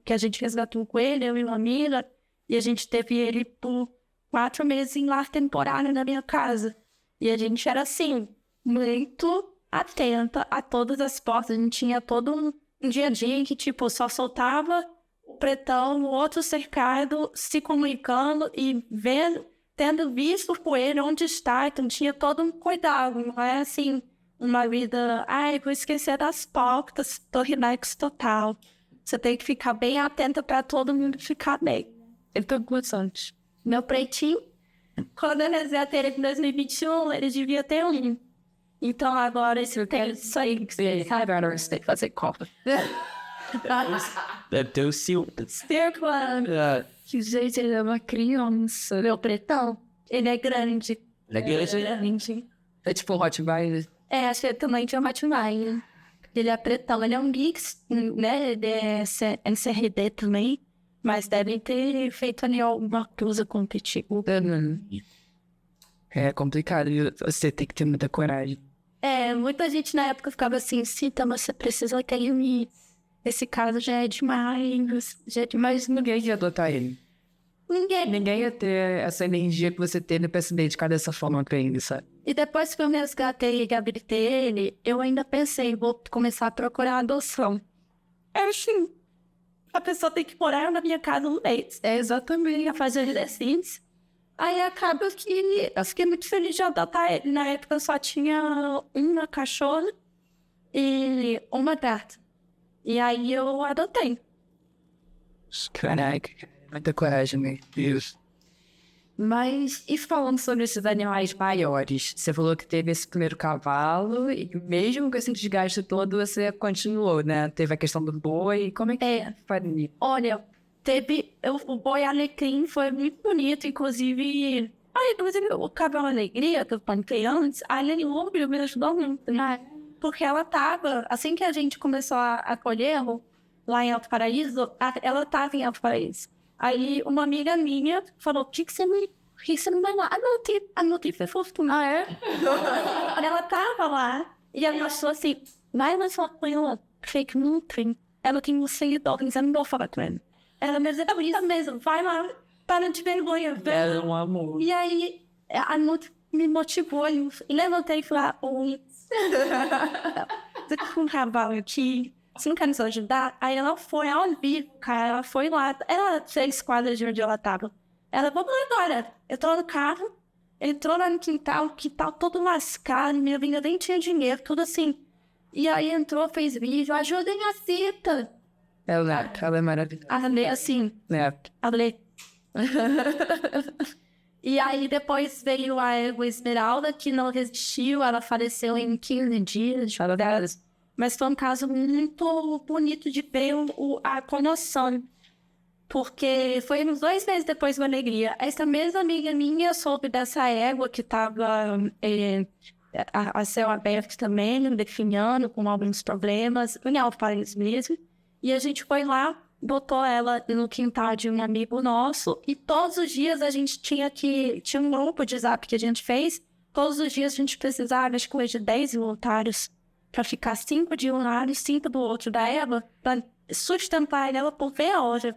que a gente resgatou um coelho, eu e uma amiga, e a gente teve ele por 4 meses em lar temporário na minha casa. E a gente era, assim, muito atenta a todas as portas. A gente tinha todo um dia a dia que, tipo, só soltava o pretão, o outro cercado, se comunicando e vendo, tendo visto por ele onde está, então tinha todo um cuidado, não é assim, uma vida, vou esquecer das portas, tô relax total. Você tem que ficar bem atenta para todo mundo ficar bem. Ele tá com quantos anos? Meu pretinho, quando eu resgatei ele em 2021, ele devia ter 1. Então agora esse tem isso aí que você sabe, agora você tem que fazer copa. Deve ter o Sil. Que gente, ele é uma criança. Meu pretão, ele é grande. Grande. É tipo um Rottweiler. Acho que ele também tinha Rottweiler. Ele é pretão, ele é um mix, né? Ele é SRD também, mas deve ter feito ali alguma coisa competitiva. É complicado, você tem que ter muita coragem. Muita gente na época ficava assim, Cita, mas você precisa ter limites. Esse caso já é demais, Mas ninguém ia adotar ele. Ninguém. Ninguém ia ter essa energia que você teve pra se dedicar dessa forma pra ele, sabe? E depois que eu resgatei e reabilitei ele, eu ainda pensei, vou começar a procurar adoção. Assim, a pessoa tem que morar na minha casa um mês. Exatamente. Ia fazer exercício. Aí acaba que eu fiquei muito feliz de adotar ele. Na época eu só tinha uma cachorra e uma gata. E aí eu adotei. Caraca, muita coragem, meu Deus. Mas, e falando sobre esses animais maiores? Você falou que teve esse primeiro cavalo e mesmo com esse desgaste todo, você continuou, né? Teve a questão do boi, como é que foi? Olha, o boi alecrim foi muito bonito, inclusive o cavalo alegria que eu plantei antes, a Lenilúbio me ajudou muito, né? Porque ela tava, assim que a gente começou a colher lá em Alto Paraíso, ela tava em Alto Paraíso. Aí uma amiga minha falou, por que você não vai lá? A notícia foi fortuna. Ela tava lá e ela achou assim, vai lá só com ela, fake nutri. Ela tem um seguidores, eu não vou falar com ela. Ela me disse, é isso mesmo, vai lá, para de vergonha. Era um amor. E aí a Nutri me motivou e levantei e falei, oi, você tá com um cavalo aqui? Você não quer nos ajudar? Aí ela foi ao vivo, cara. Ela foi lá. Ela fez quadras de onde ela tava. Ela, vamos lá agora. Entrou no carro, entrou lá no quintal, o quintal todo lascado. Minha vinda nem tinha dinheiro, tudo assim. E aí entrou, fez vídeo, ajudem a Cita. Ela é maravilhosa. A Lê, assim. A Lê. E aí depois veio a égua Esmeralda, que não resistiu. Ela faleceu em 15 dias. Mas foi um caso muito bonito de ver a comoção. Porque foi uns 2 meses depois da alegria. Essa mesma amiga minha soube dessa égua que estava a céu aberto também, definhando, com alguns problemas, em Alto Paraíso mesmo. E a gente foi lá, botou ela no quintal de um amigo nosso. E todos os dias a gente tinha um grupo de zap que a gente fez. Todos os dias a gente precisava, acho que de 10 voluntários. Para ficar 5 de um lado e 5 do outro da Eva, para sustentar ela por meia hora.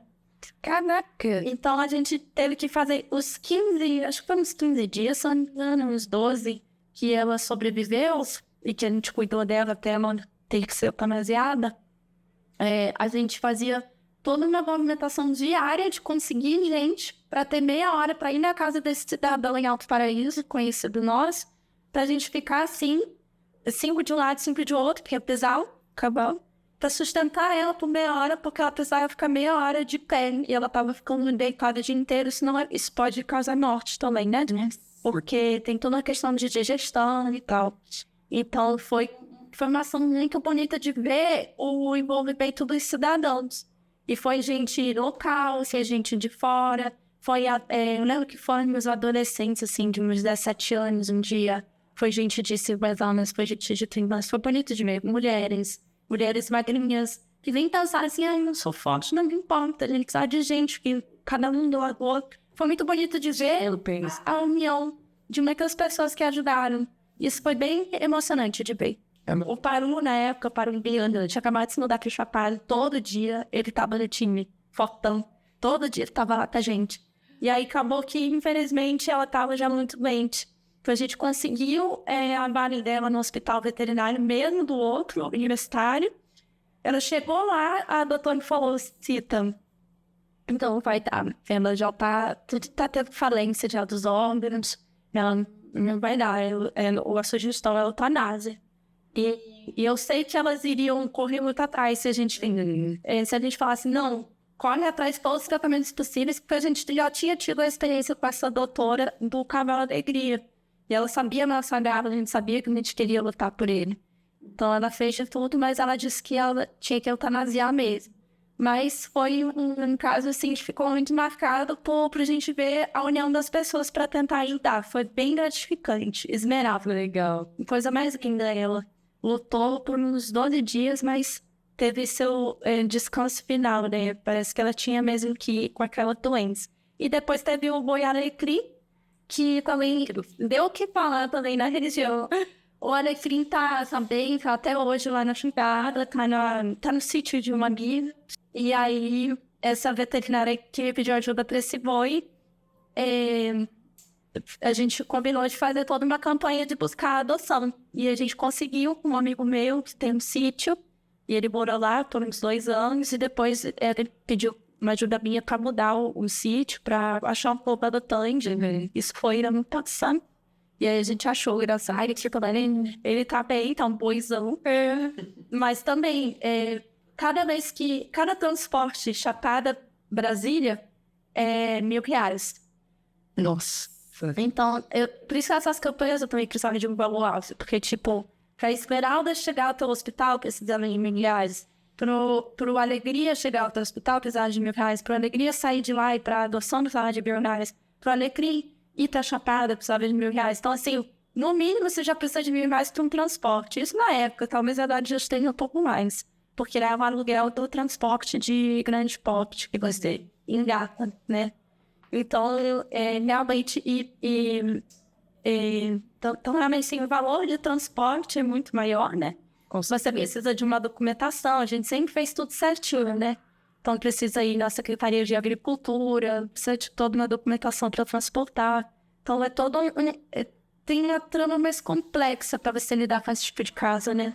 Caraca! Então a gente teve que fazer os 15, acho que foi uns 15 dias, se não me engano, uns 12, que ela sobreviveu e que a gente cuidou dela até ela ter que ser eutanasiada. A gente fazia toda uma movimentação diária de conseguir gente para ter meia hora para ir na casa desse cidadão em Alto Paraíso, conhecido nós, para a gente ficar assim, 5 de um lado, 5 de outro, porque é pesado, acabou, pra sustentar ela por meia hora, porque ela precisava ficar meia hora de pé, e ela tava ficando deitada o dia inteiro, senão isso pode causar morte também, né? Porque tem toda a questão de digestão e tal. Então foi uma ação muito bonita de ver o envolvimento dos cidadãos. E foi gente local, foi gente de fora, eu lembro que foram os adolescentes, assim, de uns 17 anos um dia. Foi gente de 50 anos, foi gente de 30 anos. Foi bonito de ver. Mulheres magrinhas, que nem pensaram assim, eu não sou forte, não me importa. A gente precisa de gente que cada um do outro. Foi muito bonito de ver a união de muitas pessoas que ajudaram. Isso foi bem emocionante de ver. O Paru, na época, o Paru Biano, tinha acabado de se mudar para o Chapada. Todo dia ele tava no time, fortão. Todo dia ele tava lá com a gente. E aí acabou que, infelizmente, ela tava já muito doente. A gente conseguiu a vaga dela no hospital veterinário, mesmo do outro, universitário. Ela chegou lá, a doutora falou, Cita, Então, vai dar. Ela já tá tendo falência já dos órgãos. Ela não vai dar. A sugestão é eutanásia. E eu sei que elas iriam correr muito atrás se a gente falasse, não, corre atrás de todos os tratamentos possíveis, porque a gente já tinha tido a experiência com essa doutora do Cavalo Alegria. E ela sabia nossa garra, a gente sabia que a gente queria lutar por ele. Então ela fez de tudo, mas ela disse que ela tinha que eutanasiar mesmo. Mas foi um caso assim que ficou muito marcado pra gente ver a união das pessoas para tentar ajudar. Foi bem gratificante, esmerável. Legal. Coisa mais linda, ela lutou por uns 12 dias, mas teve seu descanso final, né? Parece que ela tinha mesmo que ir com aquela doença. E depois teve o Boi Alecrim, que também deu o que falar também na região. O Alecrim tá bem, tá até hoje lá na chegada, tá no sítio de uma amiga. E aí, essa veterinária que me pediu ajuda para esse boi, a gente combinou de fazer toda uma campanha de buscar a adoção. E a gente conseguiu com um amigo meu que tem um sítio, e ele morou lá por uns 2 anos, e depois ele pediu uma ajuda minha para mudar o sítio, para achar um pouco adotante. Isso foi no ano passado. E aí a gente achou, graças a Deus, ele tá bem, tá um boizão. Mas também, cada transporte Chapada-Brasília é R$1.000. Nossa. Então, por isso essas campanhas eu também precisava de um valor alto. Porque, tipo, pra Esmeralda chegar até o hospital, precisava de R$1.000. Pro Alegria chegar até o hospital, precisava de R$1.000. Pro Alegria sair de lá e pra adoção, precisava de R$1.000. Pro Alecrim ir pra Chapada, precisava de R$1.000. Então, assim, no mínimo, você já precisa de R$1.000 para um transporte. Isso na época, talvez a idade já esteja um pouco mais. Porque era o aluguel do transporte de grande porte que você engata, né? Então, realmente, então, realmente, sim, o valor de transporte é muito maior, né? Você precisa de uma documentação, a gente sempre fez tudo certinho, né? Então, precisa ir na Secretaria de Agricultura, precisa de toda uma documentação para transportar. Então, tem a trama mais complexa para você lidar com esse tipo de caso, né?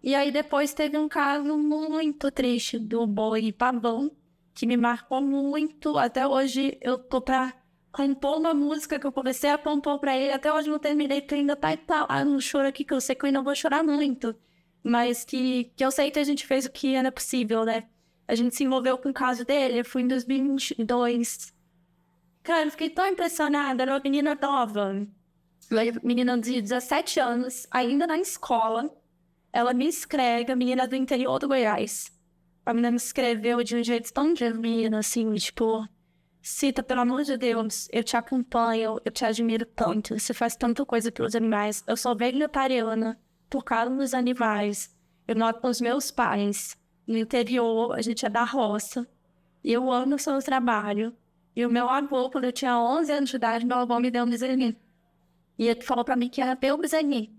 E aí, depois teve um caso muito triste do boi pavão, que me marcou muito. Até hoje, eu tô pra compor uma música que eu comecei a compor pra ele. Até hoje não terminei, porque ainda tá no choro aqui, que eu sei que eu ainda vou chorar muito. Mas que eu sei que a gente fez o que era possível, né? A gente se envolveu com o caso dele, foi em 2022. Cara, eu fiquei tão impressionada, era uma menina nova. Uma menina de 17 anos, ainda na escola. Ela me escreve, a menina do interior do Goiás. A menina me escreveu de um jeito tão genuíno, assim, tipo... Cita, pelo amor de Deus, eu te acompanho, eu te admiro tanto. Você faz tanta coisa pelos animais. Eu sou vegetariana por causa dos animais. Eu noto com os meus pais. No interior, a gente é da roça. E eu amo o seu trabalho. E o meu avô, quando eu tinha 11 anos de idade, meu avô me deu um bezerrinho. E ele falou pra mim que era meu bezerrinho.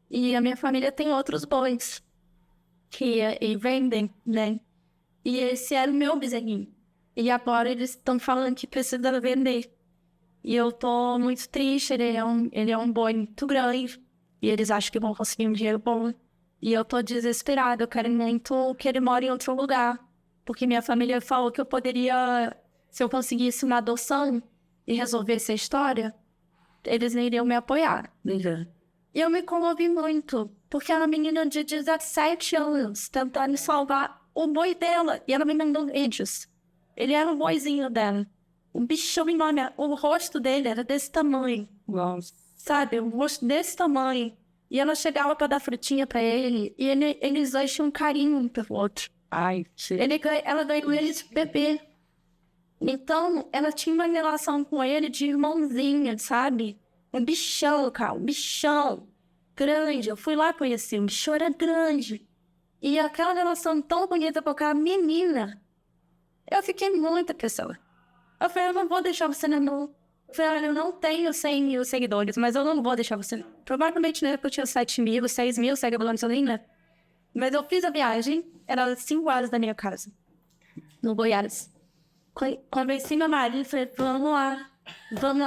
E a minha família tem outros bois que vendem, né? E esse era o meu bezerrinho. E agora eles estão falando que precisa vender. E eu tô muito triste, ele é um boi muito grande. E eles acham que vão conseguir um dinheiro bom. E eu tô desesperada, eu quero muito que ele more em outro lugar. Porque minha família falou que eu poderia, se eu conseguisse uma adoção e resolvesse a história, eles iriam me apoiar. E eu me comovi muito, porque era uma menina de 17 anos tentando salvar o boi dela. E ela me mandou vídeos. Ele era um boizinho dela. Um bichão enorme. O rosto dele era desse tamanho. Nossa. Sabe? Um rosto desse tamanho. E ela chegava pra dar frutinha pra ele. E eles dois tinham um carinho um pelo outro. Ai, Ela ganhou ele de bebê. Então, ela tinha uma relação com ele de irmãozinha, sabe? Um bichão, cara. Um bichão. Grande. Eu fui lá conhecer. O bichão era grande. E aquela relação tão bonita com aquela menina. Eu fiquei muito impressionada. Eu falei, eu não vou deixar você na mão. Eu falei, eu não tenho 100 mil seguidores, mas eu não vou deixar você. Provavelmente na época eu tinha 7 mil, 6 mil seguidores ali, né? Mas eu fiz a viagem, era 5 horas da minha casa, no Goiás. Convenci meu marido e falei, vamos lá,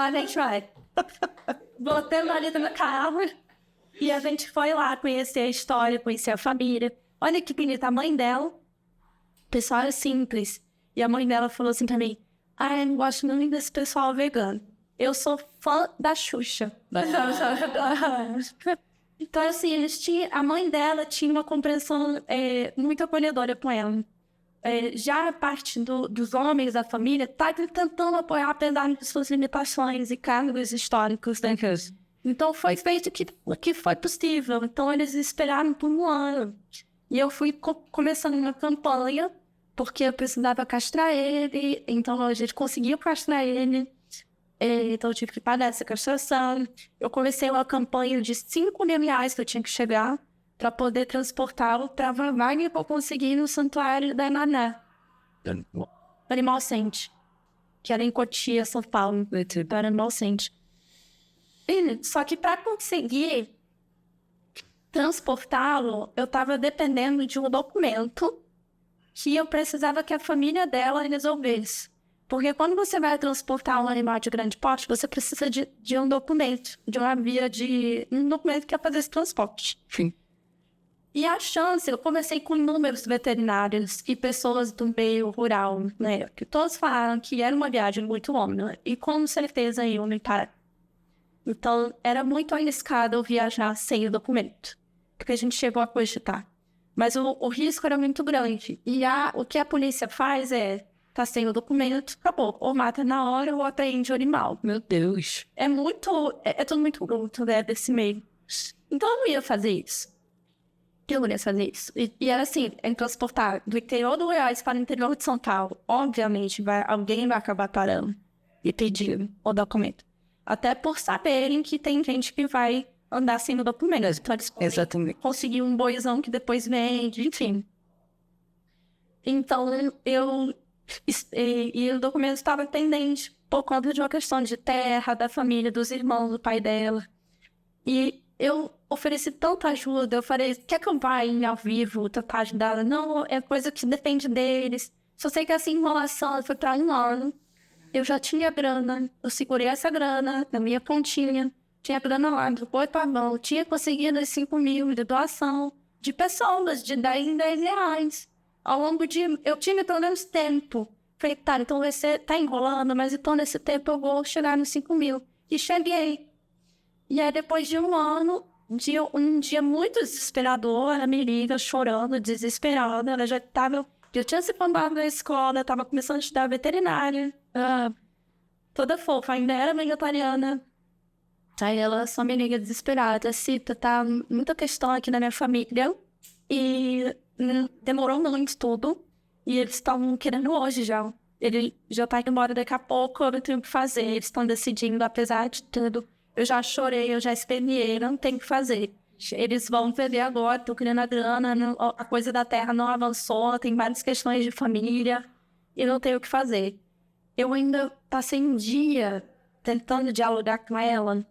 a gente vai. Botei o marido no carro e a gente foi lá conhecer a história, conhecer a família. Olha que bonita a mãe dela. O pessoal era simples. E a mãe dela falou assim pra mim, eu não gosto nem desse pessoal vegano. Eu sou fã da Xuxa. Então, assim, a mãe dela tinha uma compreensão muito acolhedora com ela. Já a parte dos homens da família tá tentando apoiar, apesar de suas limitações e cargos históricos, né? Então, foi feito o que foi possível. Então, eles esperaram por um ano. E eu fui começando uma campanha, porque eu precisava castrar ele. Então, a gente conseguiu castrar ele. Então, eu tive que pagar essa castração. Eu comecei uma campanha de 5 mil reais que eu tinha que chegar para poder transportá-lo para Varvagem para conseguir ir no santuário da Naná. Animal Sente. Que era em Cotia, São Paulo. Era Animal Sente. Só que para conseguir transportá-lo, eu estava dependendo de um documento que eu precisava que a família dela resolvesse. Porque quando você vai transportar um animal de grande porte, você precisa de um documento, um documento que é fazer esse transporte. Sim. E a chance, eu conversei com inúmeros veterinários e pessoas do meio rural, né? Que todos falaram que era uma viagem muito longa e com certeza iam me parar. Então, era muito arriscado eu viajar sem o documento, porque a gente chegou a cogitar. Mas o risco era muito grande. E o que a polícia faz tá sem o documento, acabou. Ou mata na hora ou apreende o animal. Meu Deus. É tudo muito bruto, né, desse meio. Então, eu não ia fazer isso. Eu não ia fazer isso. E era assim, transportar do interior do Goiás para o interior de São Paulo. Obviamente, alguém vai acabar parando e pedindo o documento. Até por saberem que tem gente que vai andar sem o documento. Então, eles podem conseguir um boizão que depois vende, enfim. Então, e o documento estava pendente por conta de uma questão de terra, da família, dos irmãos, do pai dela. E eu ofereci tanta ajuda, eu falei, quer que eu vá ao vivo tentar ajudar? Não, é coisa que depende deles. Só sei que essa enrolação foi para um ano. Eu já tinha grana, eu segurei essa grana na minha continha, tinha grana lá do Boi Pavão, tinha conseguido os 5 mil de doação de pessoas, de 10 em 10 reais. Ao longo de... Eu tinha pelo menos tempo. Falei, tá, então você tá enrolando, mas então nesse tempo eu vou chegar nos 5 mil. E cheguei. E aí depois de um ano, um dia muito desesperador, ela me liga chorando, desesperada. Ela já tinha se formado na escola, estava começando a estudar veterinária. Toda fofa, ainda era vegetariana. Aí ela só me liga desesperada. Cita, tá muita questão aqui na minha família. E demorou muito tudo. E eles estão querendo hoje já. Ele já tá indo embora daqui a pouco, eu não tenho o que fazer. Eles estão decidindo, apesar de tudo. Eu já chorei, eu já esperneei, não tem o que fazer. Eles vão vender agora, tô querendo a grana, a coisa da terra não avançou, tem várias questões de família e não tenho o que fazer. Eu ainda passei um dia tentando dialogar com ela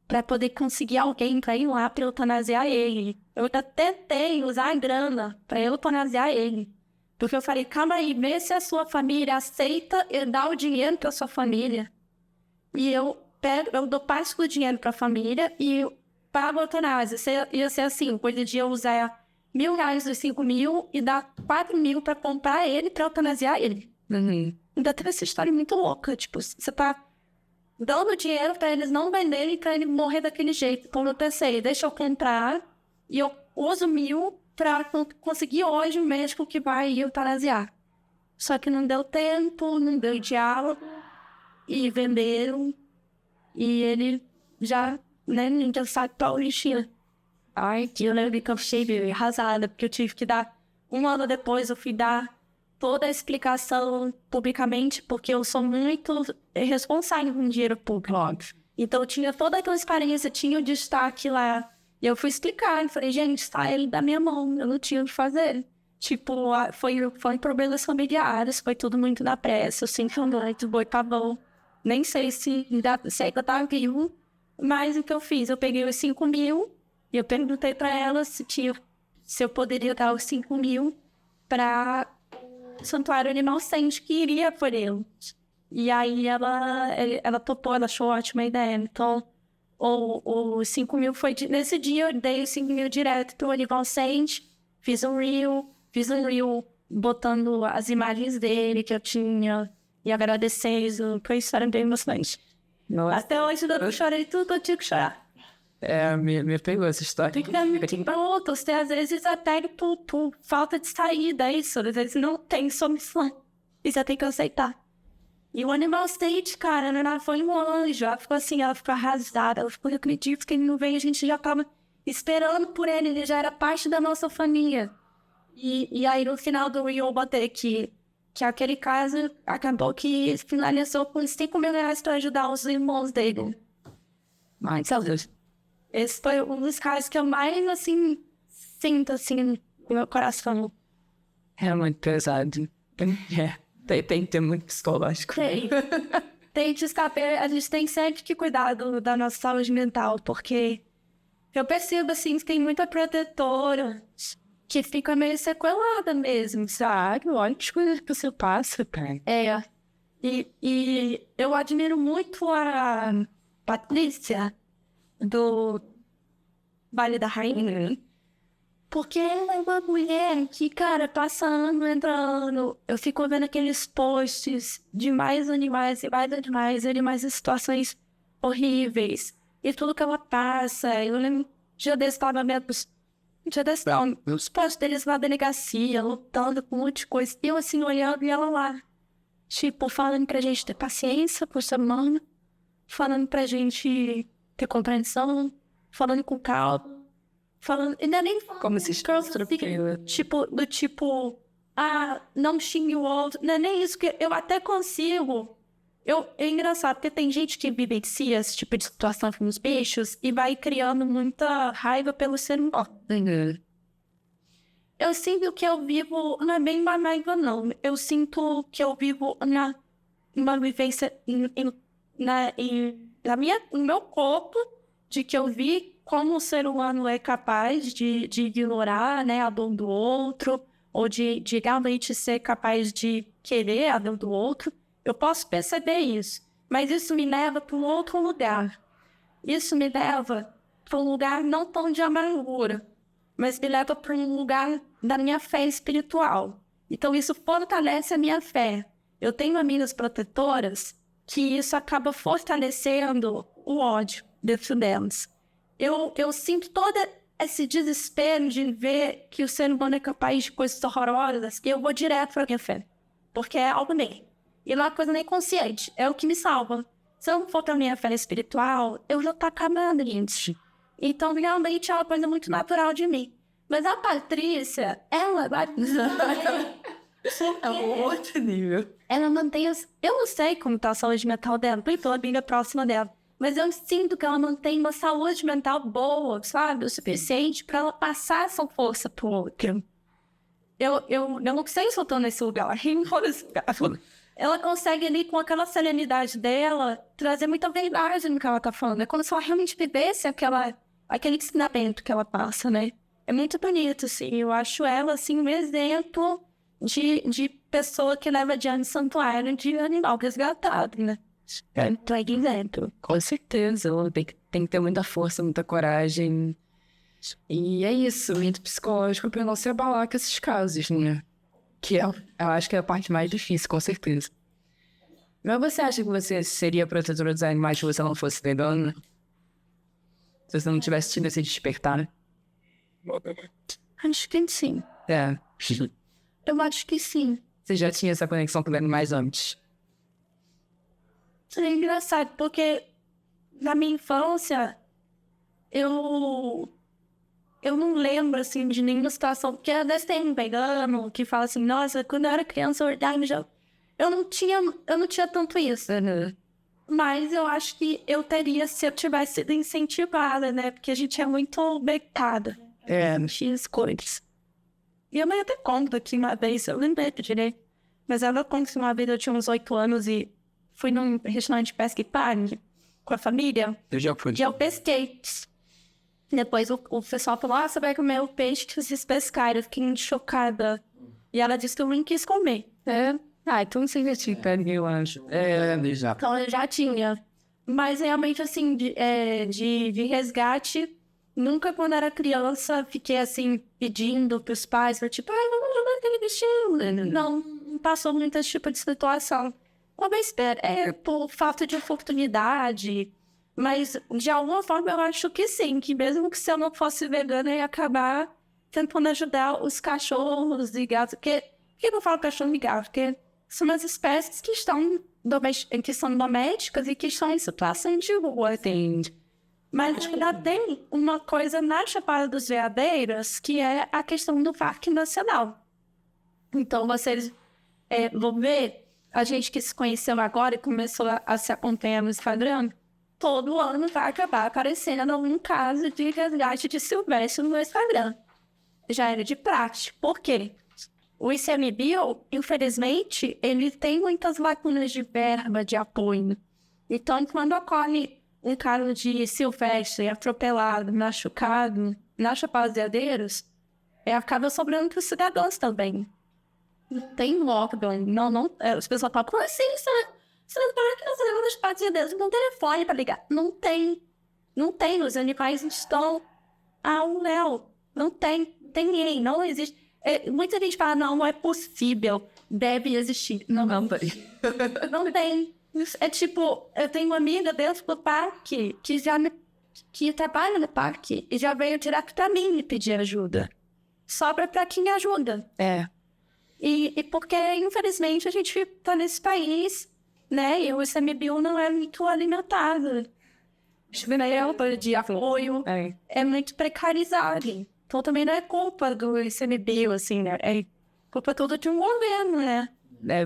para poder conseguir alguém para ir lá para eutanasiar ele. Eu ainda tentei usar a grana para eutanasiar ele. Porque eu falei, calma aí, vê se a sua família aceita e dá o dinheiro para sua família. E eu dou parte do dinheiro para a família e pago a eutanásia. Ia ser assim, coisa de eu usar 1.000 reais dos 5 mil e dar 4 mil para comprar ele, para eutanasiar ele. Ainda teve essa história muito louca, tipo, você tá dando dinheiro para eles não venderem, para ele morrer daquele jeito. Então eu pensei, deixa eu comprar e eu uso 1.000 para conseguir hoje um médico que vai eutanasiar. Só que não deu tempo, não deu diálogo e venderam. E ele já, né, ninguém sabe pra onde tinha. Ai, eu lembro que eu fiquei meio arrasada, porque eu tive que dar, um ano depois eu fui dar toda a explicação publicamente, porque eu sou muito responsável com dinheiro público. Então eu tinha toda a transparência, tinha o destaque lá. E eu fui explicar, eu falei, gente, tá ele da minha mão, eu não tinha o que fazer. Tipo, foi problemas familiares, foi tudo muito na pressa, eu sinto muito, Boi Pavão. Nem sei se ainda tá vivo, mas o que eu fiz? Eu peguei os 5 mil e eu perguntei para ela se eu poderia dar os 5 mil para o Santuário Animal Sente, que iria por ele. E aí ela topou, ela achou ótima ideia. Então, os 5 mil foi... Nesse dia eu dei os 5 mil direto para o Animal Sente, fiz um reel botando as imagens dele que eu tinha e agradecendo. Foi isso, era bem emocionante. Até hoje eu chorei tudo, eu tinha que chorar. Me pegou essa história. Tem que dar muito pronto, às vezes até por falta de saída, isso, às vezes não tem solução. E você tem que aceitar. E o Animal State, cara, ela foi um anjo, ela ficou assim, ela ficou arrasada, ela ficou, eu acredito que ele não veio, a gente já tava esperando por ele já era parte da nossa família. E aí no final do Rio eu botei que aquele caso acabou que finalizou com R$5 mil para ajudar os irmãos dele. Mas, Deus. Esse foi um dos casos que eu mais, assim, sinto, assim, no meu coração. É muito pesado. Tem que ter muito psicológico. Tem que saber, a gente tem sempre que cuidar da nossa saúde mental, porque eu percebo, assim, que tem muita protetora que fica meio sequelada mesmo, sabe? Olha as coisas que você passa, cara. E eu admiro muito a Patrícia do Vale da Rainha, porque ela é uma mulher que, cara, passa ano, entra ano, eu fico vendo aqueles posts de mais animais e mais animais em situações horríveis, e tudo que ela passa. Eu lembro, dia desse estava vendo os posts deles na delegacia, lutando com um monte de coisa, e eu assim, olhando, e ela lá, tipo, falando pra gente ter paciência por ser humano, falando pra gente ter compreensão, falando com calma, falando, ainda nem como se tipo, não xingue o outro, não é nem isso, que eu até consigo. É engraçado, porque tem gente que vivencia esse tipo de situação com os bichos e vai criando muita raiva pelo ser humano. Eu sinto que eu vivo, não é bem uma raiva, não. Eu sinto que eu vivo uma vivência no meu corpo, de que eu vi como o ser humano é capaz de ignorar, né, a dor do outro, ou de realmente ser capaz de querer a dor do outro. Eu posso perceber isso, mas isso me leva para um outro lugar. Isso me leva para um lugar não tão de amargura, mas me leva para um lugar da minha fé espiritual. Então isso fortalece a minha fé. Eu tenho amigas protetoras que isso acaba fortalecendo o ódio dentro delas. Eu sinto todo esse desespero de ver que o ser humano é capaz de coisas horrorosas, e eu vou direto para a minha fé, porque é algo nem. E não é uma coisa nem consciente, é o que me salva. Se eu não for pra minha fé espiritual, eu já tô acabando, gente. Então, realmente, é uma coisa muito natural de mim. Mas a Patrícia, ela vai... É um outro nível. Ela mantém... Eu não sei como tá a saúde mental dela, porque tô amiga próxima dela. Mas eu sinto que ela mantém uma saúde mental boa, sabe? O suficiente pra ela passar essa força pro outro. Eu não sei se eu tô nesse lugar. Ela consegue ali, com aquela serenidade dela, trazer muita verdade no que ela tá falando. É como se ela realmente vivesse aquele ensinamento que ela passa, né? É muito bonito, assim. Eu acho ela, assim, um exemplo de pessoa que leva adiante o santuário de animal resgatado, né? É um exemplo. Com certeza. Tem que ter muita força, muita coragem. E é isso, muito psicológico pra não se abalar com esses casos, né? Que eu acho que é a parte mais difícil, com certeza. Mas você acha que você seria protetora dos animais se você não fosse vegana? Se você não tivesse tido esse despertar? Acho que sim. É. Eu acho que sim. Você já tinha essa conexão com os animais antes? É engraçado, porque na minha infância, eu não lembro, assim, de nenhuma situação, porque às vezes tem um vegano que fala assim, nossa, quando eu era criança, eu não tinha tanto isso, né? Mas eu acho que eu teria se eu tivesse sido incentivada, né? Porque a gente é muito becada. Não tinha as coisas. E a mãe até conta que uma vez, eu lembrei direito, mas ela conta que uma vez eu tinha uns 8 anos e fui num restaurante de pesca e carne com a família. Eu já fui. E eu pesquei. Depois o pessoal falou, você vai comer o peixe que vocês pescaram. Eu fiquei muito chocada. E ela disse que eu nem quis comer. Então você já tinha pego, eu acho. Já. Então eu já tinha. Mas realmente, assim, de resgate, nunca quando era criança fiquei, assim, pedindo pros pais, tipo, aquele bichinho não passou muito esse tipo de situação. Talvez por falta de oportunidade, mas de alguma forma eu acho que sim, que mesmo que se eu não fosse vegana, eu ia acabar tentando ajudar os cachorros e gatos. Por que eu não falo cachorro e gato? Porque são as espécies que são domésticas e que estão em situação de rua, entende? Mas ainda tem uma coisa na Chapada dos Veadeiros, que é a questão do Parque Nacional. Então, vocês vão ver, a gente que se conheceu agora e começou a se acompanhar no Instagram, todo ano vai acabar aparecendo um caso de resgate de silvestre no Instagram. Já era de praxe. Por quê? O ICMBio, infelizmente, ele tem muitas lacunas de verba, de apoio. Então, quando ocorre um caso de silvestre atropelado, machucado, na Chapada dos Veadeiros, acaba sobrando para os cidadãos também. Não tem órgão, as pessoas falam, como assim, você não para que não das Chapada dos Veadeiros, não tem telefone para ligar. Não tem, os animais estão ao léu, não tem ninguém, não existe. Muita gente fala, não é possível, deve existir. Não tem. É tipo, eu tenho uma amiga dentro do parque que trabalha no parque e já veio direto pra mim me pedir ajuda. Sobra pra quem ajuda. E porque, infelizmente, a gente tá nesse país, né? E o ICMBio não é muito alimentado. O de apoio é muito precarizado. Então também não é culpa do ICMBio, assim, né? É culpa toda de um governo, né?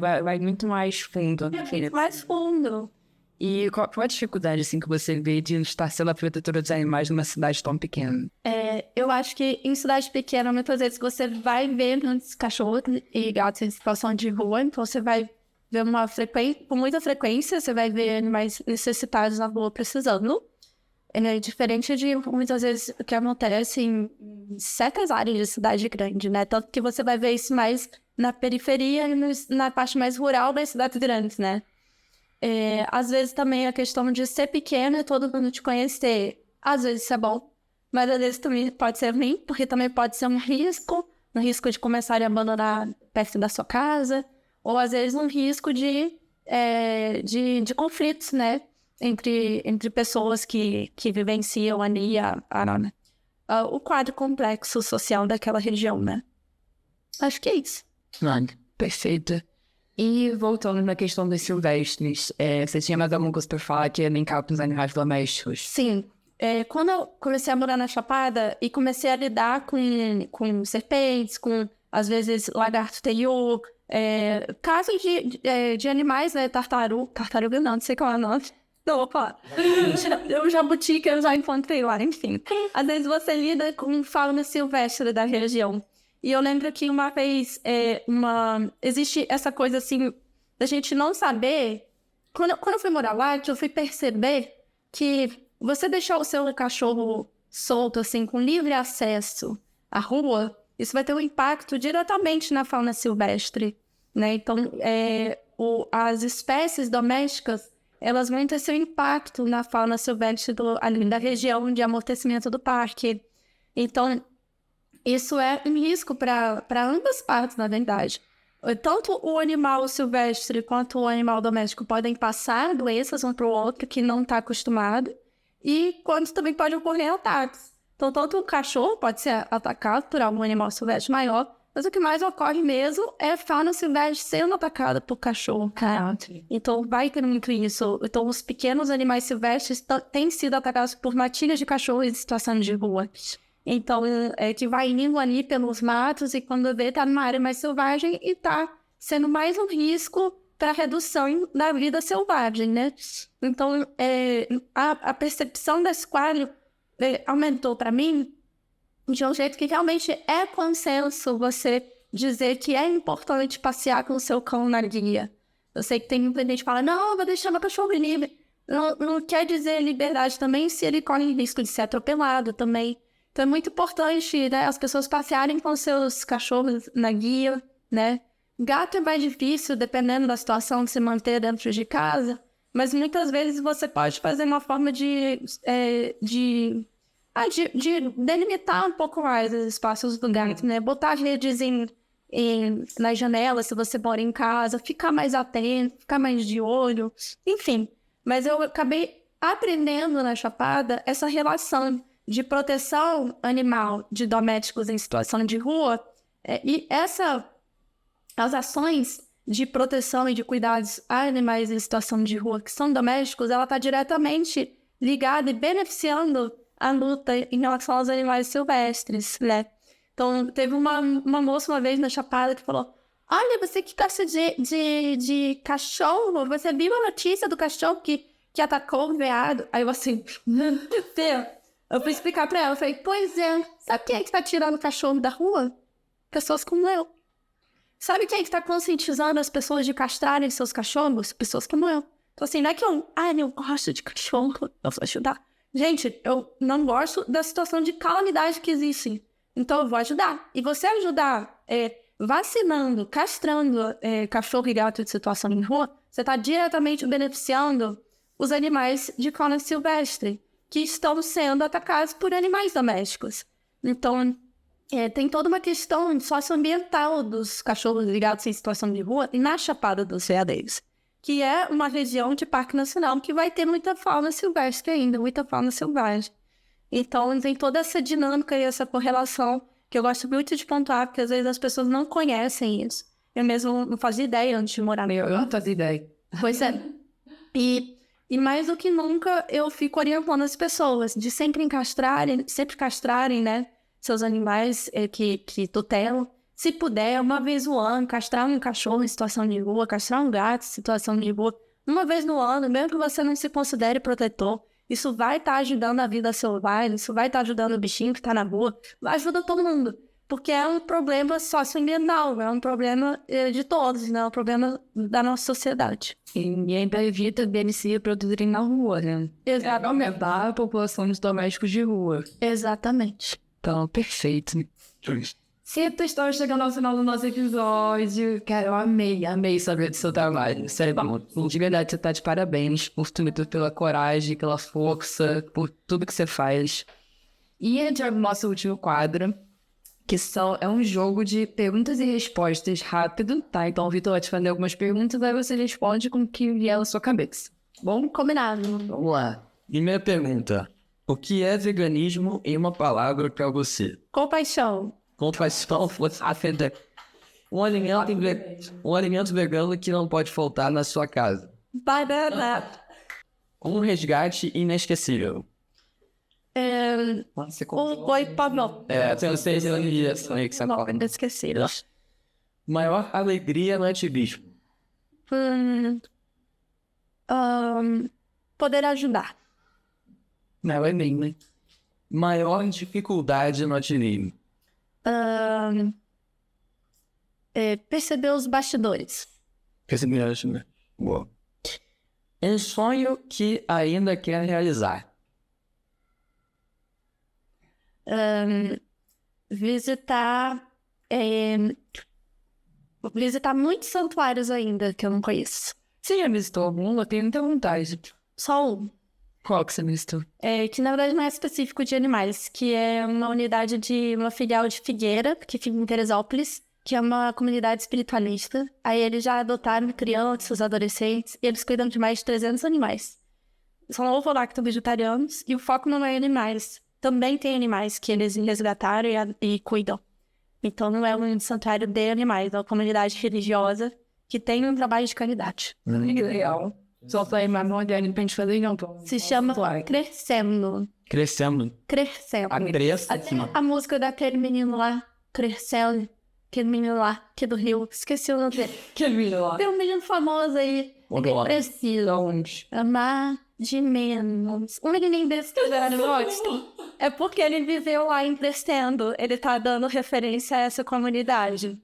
Vai muito mais fundo. Mais fundo. E qual a dificuldade, assim, que você vê de estar sendo a protetora dos animais numa cidade tão pequena? Eu acho que em cidade pequena, muitas vezes você vai ver muitos cachorros e gatos em situação de rua, então você vai ver com muita frequência, você vai ver animais necessitados na rua precisando. Diferente de muitas vezes o que acontece em certas áreas de cidade grande, né? Tanto que você vai ver isso mais na periferia e na parte mais rural das cidades grandes, né? Às vezes também a questão de ser pequeno e todo mundo te conhecer, às vezes isso é bom, mas às vezes também pode ser ruim, porque também pode ser um risco de começarem a abandonar perto da sua casa, ou às vezes um risco de conflitos, né? Entre pessoas que vivenciam ali o quadro complexo social daquela região, né? Acho que é isso. Perfeito. E voltando na questão dos silvestres, você tinha mais alguma coisa para falar que ia linkar com os animais domésticos? Sim. Quando eu comecei a morar na Chapada e comecei a lidar com serpentes, com, às vezes, lagarto teiu, casos de animais, né? Tartaruga não sei qual é o nome. Não, opa. O jabuti que eu já encontrei lá, enfim. Às vezes você lida com fauna silvestre da região. E eu lembro que uma vez, existe essa coisa assim, da gente não saber. Quando eu fui morar lá, eu fui perceber que você deixar o seu cachorro solto, assim, com livre acesso à rua, isso vai ter um impacto diretamente na fauna silvestre, né? Então, as espécies domésticas, elas vão ter seu impacto na fauna silvestre ali da região de amortecimento do parque. Então, isso é um risco para ambas partes, na verdade. Tanto o animal silvestre quanto o animal doméstico podem passar doenças um para o outro que não está acostumado, e quanto também pode ocorrer ataques. Então, tanto o cachorro pode ser atacado por algum animal silvestre maior, mas o que mais ocorre mesmo é a fauna silvestre sendo atacada por cachorro. Então, vai ter muito isso. Então, os pequenos animais silvestres têm sido atacados por matilhas de cachorro em situação de rua. Então, que vai indo ali pelos matos e quando vê, tá numa área mais selvagem e tá sendo mais um risco para a redução da vida selvagem, né? Então, a percepção desse quadro aumentou para mim de um jeito que realmente é consenso você dizer que é importante passear com o seu cão na guia. Eu sei que tem muita gente que fala, não, eu vou deixar meu cachorro livre. Não quer dizer liberdade também se ele corre risco de ser atropelado também. Então é muito importante, né, as pessoas passearem com seus cachorros na guia, né? Gato é mais difícil, dependendo da situação, de se manter dentro de casa, mas muitas vezes você pode fazer uma forma de delimitar um pouco mais os espaços do gato, né? Botar redes nas janelas, se você mora em casa, ficar mais atento, ficar mais de olho, enfim. Mas eu acabei aprendendo na Chapada essa relação de proteção animal de domésticos em situação de rua, e as ações de proteção e de cuidados a animais em situação de rua que são domésticos, ela está diretamente ligada e beneficiando a luta em relação aos animais silvestres, né? Então, teve uma moça uma vez na Chapada que falou: olha, você que gosta de cachorro, você viu a notícia do cachorro que atacou o veado? Aí eu assim, meu Deus. Eu fui explicar pra ela, eu falei, pois é, sabe quem é que tá tirando o cachorro da rua? Pessoas como eu. Sabe quem é que tá conscientizando as pessoas de castrarem seus cachorros? Pessoas como eu. Então assim, não é que eu gosto de cachorro, eu vou ajudar. Gente, eu não gosto da situação de calamidade que existe. Então eu vou ajudar. E você ajudar vacinando, castrando cachorro e gato de situação de rua, você tá diretamente beneficiando os animais de fauna silvestre que estão sendo atacados por animais domésticos. Então, tem toda uma questão socioambiental dos cachorros e gatos em situação de rua na Chapada dos Veadeiros, que é uma região de parque nacional que vai ter muita fauna silvestre ainda, muita fauna selvagem. Então, tem toda essa dinâmica e essa correlação que eu gosto muito de pontuar, porque às vezes as pessoas não conhecem isso. Eu mesmo não fazia ideia antes de morar Eu não fazia ideia. Pois é. E mais do que nunca, eu fico orientando as pessoas de sempre castrarem, né, seus animais que tutelam. Se puder, uma vez no ano, castrar um cachorro em situação de rua, castrar um gato em situação de rua, uma vez no ano, mesmo que você não se considere protetor, isso vai estar ajudando a vida selvagem, isso vai estar ajudando o bichinho que está na rua, ajuda todo mundo. Porque é um problema socioambiental, é um problema de todos, né? É um problema da nossa sociedade. E ainda evita deles se reproduzirem na rua, né? Exatamente. Aumentar a população dos domésticos de rua. Exatamente. Então, perfeito. Sinto, estamos chegando ao final do nosso episódio. Cara, eu amei saber do seu trabalho. Sério, de verdade, você tá de parabéns por tudo, pela coragem, pela força, por tudo que você faz. E a gente vai pro nosso último quadro, que é um jogo de perguntas e respostas rápido, tá? Então o Vitor vai te fazer algumas perguntas, aí você responde com o que vier na sua cabeça. Bom? Combinado. Vamos lá. Primeira pergunta. O que é veganismo em uma palavra para você? Compaixão. Compaixão, afeta. Um alimento vegano que não pode faltar na sua casa. Banana. Um resgate inesquecível. Um boi pavão. Tem 6 anos de geração aí que você fala. Inesquecível. Maior alegria no ativismo. Poder ajudar. Não, é bem, né? Maior dificuldade no ativismo. Perceber os bastidores. Perceber, boa. Um sonho que ainda quer realizar. Visitar muitos santuários ainda que eu não conheço. Você já visitou algum? Eu tenho muita vontade. Só um. Qual que você visitou? Que na verdade não é específico de animais, que é uma unidade de uma filial de Figueira, que fica em Teresópolis, que é uma comunidade espiritualista. Aí eles já adotaram crianças, adolescentes, e eles cuidam de mais de 300 animais. São ovo-lacto-vegetarianos, e o foco não é animais. Também tem animais que eles resgataram e cuidam. Então não é um santuário de animais, é uma comunidade religiosa que tem um trabalho de caridade. Que legal. Só pra ir mais moderno pra gente fazer, não. Se chama Crescendo. Crescendo. Crescendo. A A música daquele menino lá, Crescendo. Aquele menino lá, que é do Rio. Esqueci o nome dele. Que menino lá. Tem um menino famoso aí. Onde? Precisa amar de menos. Um menininho desse que eu gosto. É porque ele viveu lá em Crescendo. Ele tá dando referência a essa comunidade.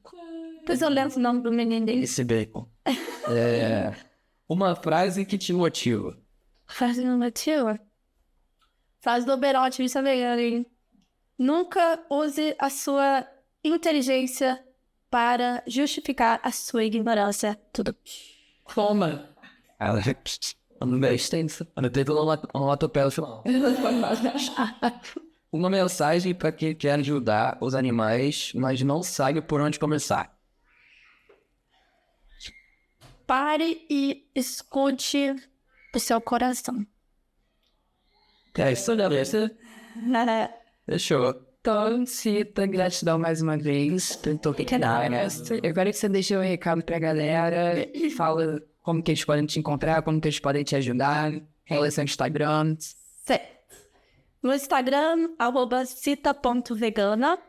Depois eu lembro o nome do menino dele. Esse bacon. Uma frase que te motiva. Frase do motivo? Frase do Oberotti, isso é vegano, hein? Nunca use a sua inteligência para justificar a sua ignorância. Tudo. Toma. Ano bem extenso. Ano teve um latopé no final. Uma mensagem para quem quer ajudar os animais, mas não sabe por onde começar. pare e escute o seu coração. É isso, beleza? Fechou. Então, Cita, gratidão mais uma vez por todo o Eu quero que você deixe um recado pra galera e fala como que eles podem te encontrar, como que eles podem te ajudar, em relação ao Instagram. Certo. No Instagram, @cita.vegana.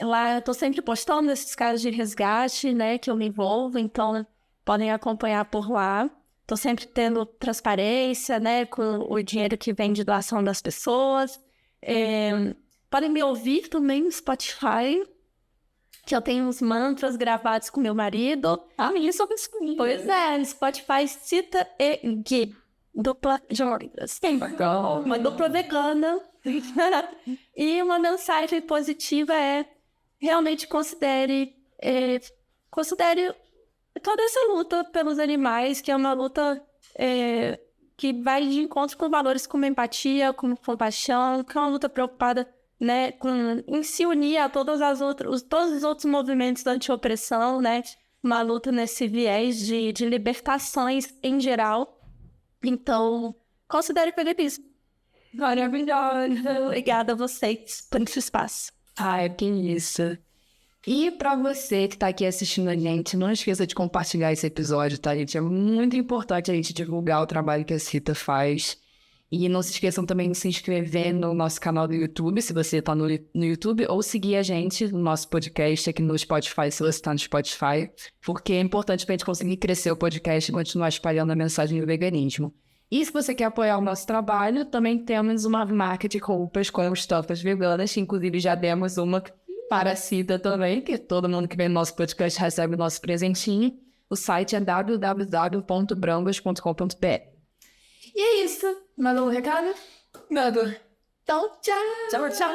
Lá eu tô sempre postando esses casos de resgate, né, que eu me envolvo, então podem acompanhar por lá. Tô sempre tendo transparência, né, com o dinheiro que vem de doação das pessoas. Podem me ouvir também no Spotify, que eu tenho uns mantras gravados com meu marido. Isso eu escolhi. Pois é, no Spotify, Cita e Gui. Dupla jornadas. Uma dupla vegana. E uma mensagem positiva é: realmente considere toda essa luta pelos animais, que é uma luta que vai de encontro com valores como empatia, como compaixão, que é uma luta preocupada, né, em se unir a todos os outros movimentos da anti-opressão, né? Uma luta nesse viés de libertações em geral. Então, considere feliz. Maravilhosa. Obrigada a vocês por esse espaço. Ai, que isso. E pra você que tá aqui assistindo a gente, não esqueça de compartilhar esse episódio, tá, gente? É muito importante a gente divulgar o trabalho que a Cita faz. E não se esqueçam também de se inscrever no nosso canal do YouTube, se você tá no YouTube, ou seguir a gente no nosso podcast aqui no Spotify, se você tá no Spotify, porque é importante pra gente conseguir crescer o podcast e continuar espalhando a mensagem do veganismo. E se você quer apoiar o nosso trabalho, também temos uma marca de roupas com estampas veganas, que inclusive já demos uma para a Cita também, que todo mundo que vem no nosso podcast recebe o nosso presentinho. O site é www.brambas.com.br. E é isso. Mandou um recado? Nada. Então, tchau! Tchau, tchau.